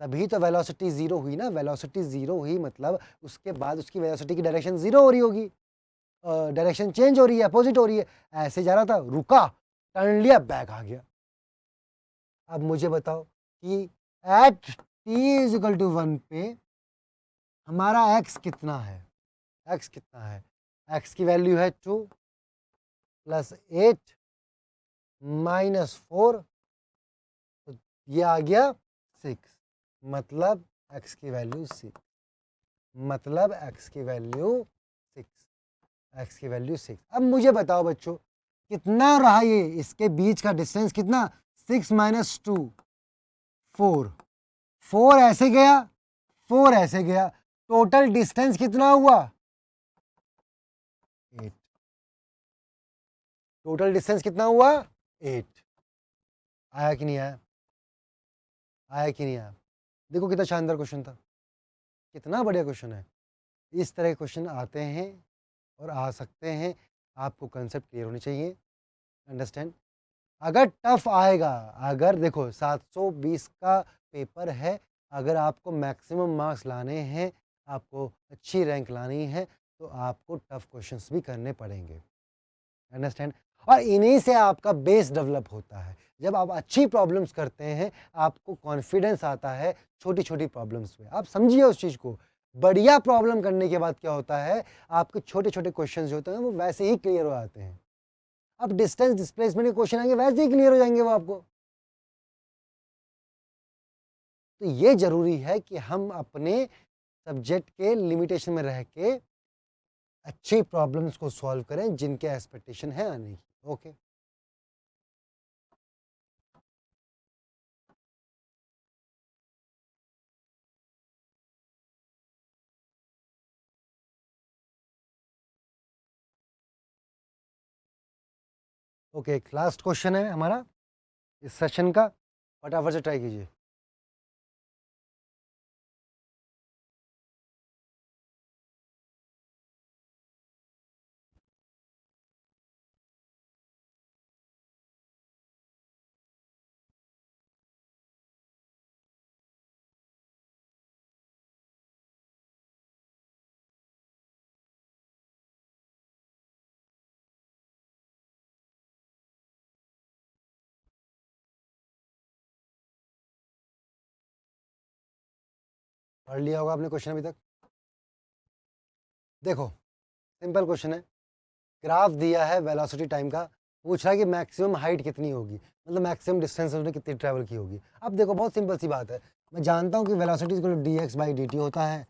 तभी तो वेलोसिटी 0 हुई ना। वेलोसिटी 0 हुई मतलब उसके बाद उसकी वेलोसिटी की डायरेक्शन 0 हो रही होगी, डायरेक्शन चेंज हो रही है, अपोजिट हो रही है। ऐसे जा रहा था, रुका, टर्न लिया, बैक आ गया। अब मुझे बताओ कि at t is equal to 1 पे हमारा एक्स कितना है, एक्स कितना है, एक्स की वैल्यू है 2 प्लस 8 माइनस 4, तो ये आ गया 6, मतलब x की वैल्यू 6, मतलब x की वैल्यू 6, x की वैल्यू 6। अब मुझे बताओ बच्चों कितना रहा ये, इसके बीच का डिस्टेंस कितना, 6 माइनस 2 4, 4 ऐसे गया, 4 ऐसे गया, टोटल डिस्टेंस कितना हुआ, 8, टोटल डिस्टेंस कितना हुआ 8। आया कि नहीं आया, आया कि नहीं आया? देखो कितना शानदार क्वेश्चन था, कितना बढ़िया क्वेश्चन है। इस तरह के क्वेश्चन आते हैं और आ सकते हैं, आपको कंसेप्ट क्लियर होने चाहिए, अंडरस्टैंड। अगर टफ आएगा, अगर देखो 720 का पेपर है, अगर आपको मैक्सिमम मार्क्स लाने हैं, आपको अच्छी रैंक लानी है, तो आपको टफ क्वेश्चंस भी करने पड़ेंगे, अंडरस्टैंड। और इन्हीं से आपका बेस डेवलप होता है। जब आप अच्छी प्रॉब्लम्स करते हैं आपको कॉन्फिडेंस आता है छोटी छोटी प्रॉब्लम्स में, आप समझिए उस चीज़ को। बढ़िया प्रॉब्लम करने के बाद क्या होता है, आपके छोटे छोटे क्वेश्चंस जो होते हैं वो वैसे ही क्लियर हो जाते हैं। अब डिस्टेंस डिस्प्लेसमेंट के क्वेश्चन आएंगे वैसे ही क्लियर हो जाएंगे वो आपको, तो ये ज़रूरी है कि हम अपने सब्जेक्ट के लिमिटेशन में रह के अच्छी प्रॉब्लम्स को सॉल्व करें जिनके एक्सपेक्टेशन है आने की। ओके, ओके, एक लास्ट क्वेश्चन है हमारा इस सेशन का, फटाफट से ट्राई कीजिए। पढ़ लिया होगा आपने क्वेश्चन अभी तक। देखो, सिंपल क्वेश्चन है, ग्राफ दिया है वेलोसिटी टाइम का, पूछ रहा है कि मैक्सिमम हाइट कितनी होगी, मतलब मैक्सिमम डिस्टेंस उसने कितनी ट्रैवल की होगी। अब देखो, बहुत सिंपल सी बात है, मैं जानता हूँ कि velocity equal to d x by d t होता है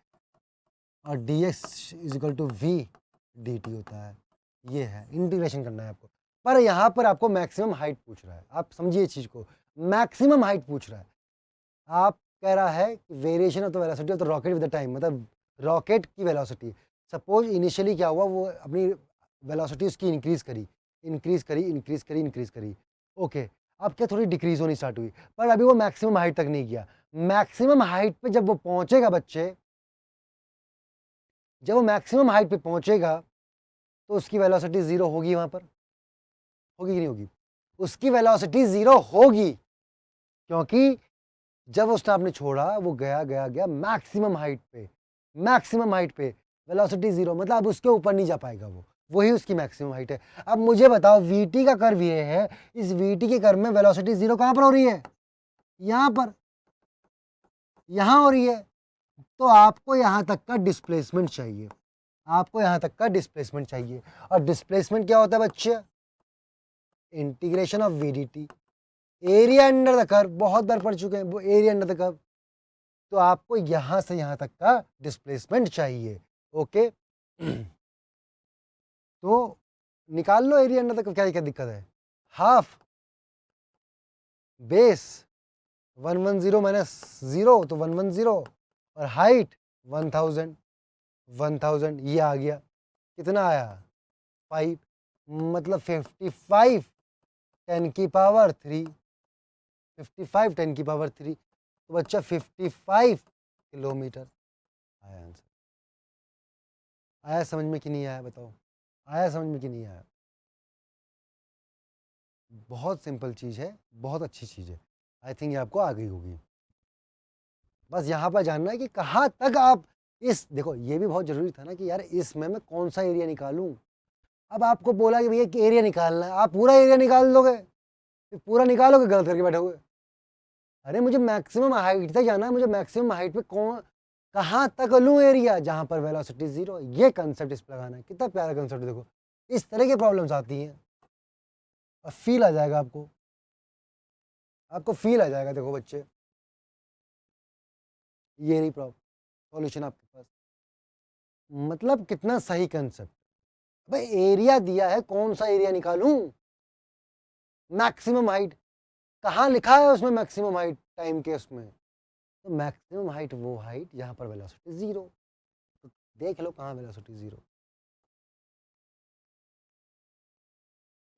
और d x is equal to v d t होता है। ये है, इंटीग्रेशन करना है आपको। पर यहाँ पर आपको मैक्सिमम हाइट पूछ रहा है, आप समझिए इस चीज़ को, मैक्सिमम हाइट पूछ रहा है। आप कह रहा है कि variation of the velocity of the rocket with the time, मतलब रॉकेट की वेलोसिटी, सपोज इनिशियली क्या हुआ, वो अपनी वेलोसिटी उसकी इंक्रीज करी इंक्रीज करी इंक्रीज करी इंक्रीज करी, ओके, अब क्या थोड़ी डिक्रीज होनी स्टार्ट हुई, पर अभी वो मैक्सिमम हाइट तक नहीं गया। मैक्सिमम हाइट पे जब वो पहुंचेगा बच्चे, जब वो मैक्सिमम हाइट पे पहुंचेगा तो उसकी वेलोसिटी जीरो होगी, वहां पर होगी कि नहीं होगी? उसकी वेलोसिटी जीरो होगी, क्योंकि जब उसने आपने छोड़ा वो गया गया गया मैक्सिमम हाइट पे, मैक्सिमम हाइट पे वेलोसिटी जीरो, मतलब अब उसके ऊपर नहीं जा पाएगा वो, वही उसकी मैक्सिमम हाइट है। अब मुझे बताओ, वीटी का कर्व ये है, इस वीटी के कर्व में वेलोसिटी जीरो कहाँ पर हो रही है? यहाँ पर, यहाँ हो रही है। तो आपको यहाँ तक का डिस्प्लेसमेंट चाहिए, आपको यहाँ तक का डिस्प्लेसमेंट चाहिए। और डिस्प्लेसमेंट क्या होता है बच्चे? Integration of v d t, area under the curve, बहुत बार पढ़ चुके हैं वो, एरिया अंडर द कर्व। तो आपको यहां से यहां तक का डिस्प्लेसमेंट चाहिए, ओके। तो निकाल लो एरिया अंडर द कर्व, क्या क्या दिक्कत है? हाफ बेस 110 माइनस 0 तो 110, और हाइट 1000, 1000 ये आ गया, कितना आया? 5, मतलब 55 10 की पावर 3, 55 10 की पावर 3, तो बच्चा 55 किलोमीटर आया आंसर। आया समझ में कि नहीं आया बताओ? आया समझ में कि नहीं आया? बहुत सिंपल चीज़ है, बहुत अच्छी चीज़ है, आई थिंक ये आपको आ गई होगी। बस यहाँ पर जानना है कि कहाँ तक आप इस, देखो ये भी बहुत ज़रूरी था ना कि यार इसमें मैं कौन सा एरिया निकालूं। अब आपको बोला कि भैया एरिया निकालना है, आप पूरा एरिया निकाल दोगे, फिर पूरा निकालोगे गलत करके बैठोगे। अरे मुझे मैक्सिमम हाइट तक जाना है, मुझे मैक्सिमम हाइट पे कौन, कहाँ तक लूँ एरिया जहाँ पर वेलोसिटी जीरो, ये कंसेप्ट इस पर लगाना है। कितना प्यारा कंसेप्ट, देखो इस तरह की प्रॉब्लम्स आती हैं और फील आ जाएगा आपको, आपको फील आ जाएगा। देखो बच्चे, ये नहीं प्रॉब्लम, सॉल्यूशन आपके पास, मतलब कितना सही कंसेप्ट। भाई एरिया दिया है, कौन सा एरिया निकालूं? मैक्सिमम हाइट कहाँ लिखा है उसमें? मैक्सिमम हाइट टाइम के उसमें, तो मैक्सिमम हाइट वो हाइट जहाँ पर वेलोसिटी जीरो, तो देख लो कहाँ वेलोसिटी जीरो।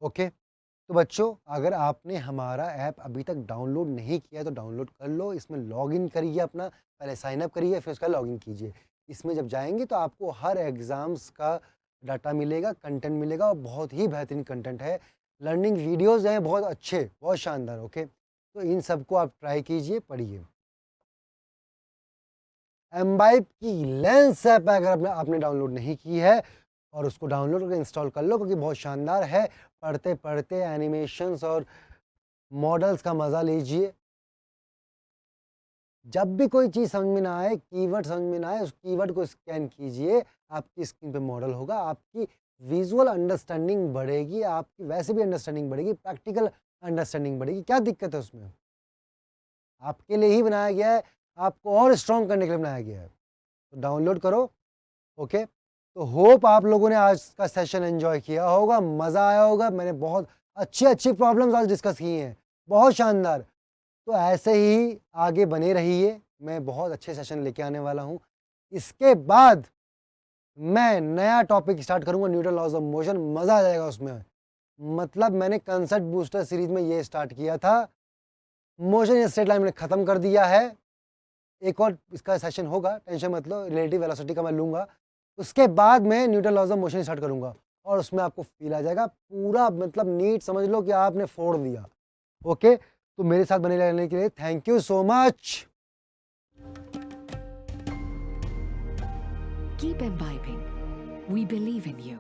ओके, तो बच्चों अगर आपने हमारा ऐप अभी तक डाउनलोड नहीं किया है तो डाउनलोड कर लो, इसमें लॉगिन करिए अपना, पहले साइन अप करिए फिर उसका लॉगिन कीजिए। इसमें जब जाएंगे तो आपको हर एग्ज़ाम्स का डाटा मिलेगा, कंटेंट मिलेगा, और बहुत ही बेहतरीन कंटेंट है, लर्निंग वीडियोज़ हैं बहुत अच्छे, बहुत शानदार। ओके, तो इन सबको आप ट्राई कीजिए, पढ़िए। एम्बाइब की लेंस ऐप अगर आपने डाउनलोड नहीं की है और उसको डाउनलोड करके इंस्टॉल कर लो, क्योंकि बहुत शानदार है, पढ़ते पढ़ते एनिमेशंस और मॉडल्स का मज़ा लीजिए। जब भी कोई चीज़ समझ में ना आए, कीवर्ड समझ में ना आए, उस कीवर्ड को स्कैन कीजिए, आपकी स्क्रीन पे मॉडल होगा, आपकी विजुअल अंडरस्टैंडिंग बढ़ेगी, आपकी वैसे भी अंडरस्टैंडिंग बढ़ेगी, प्रैक्टिकल अंडरस्टैंडिंग बढ़ेगी। क्या दिक्कत है उसमें? आपके लिए ही बनाया गया है, आपको और स्ट्रॉन्ग करने के लिए बनाया गया है। तो डाउनलोड करो। ओके, तो होप आप लोगों ने आज का सेशन एंजॉय किया होगा, मज़ा आया होगा। मैंने बहुत अच्छी अच्छी प्रॉब्लम्स आज डिस्कस की हैं, बहुत शानदार। तो ऐसे ही आगे बने रहिए, मैं बहुत अच्छे सेशन लेके आने वाला हूँ। इसके बाद मैं नया टॉपिक स्टार्ट करूँगा, न्यूटन लॉज ऑफ मोशन। मज़ा आ जाएगा उसमें। मतलब मैंने कंसेप्ट बूस्टर सीरीज में ये स्टार्ट किया था, मोशन या स्ट्रेट लाइन मैंने ख़त्म कर दिया है। एक और इसका सेशन होगा, टेंशन मत लो, रिलेटिव वेलोसिटी का मैं लूँगा। उसके बाद मैं Newton laws of motion start करूँगा और उसमें आपको फील आ जाएगा पूरा, मतलब नीट समझ लो कि आपने फोड़ दिया। ओके, तो मेरे साथ बने रहने के लिए thank you so much. Keep imbibing. We believe in you.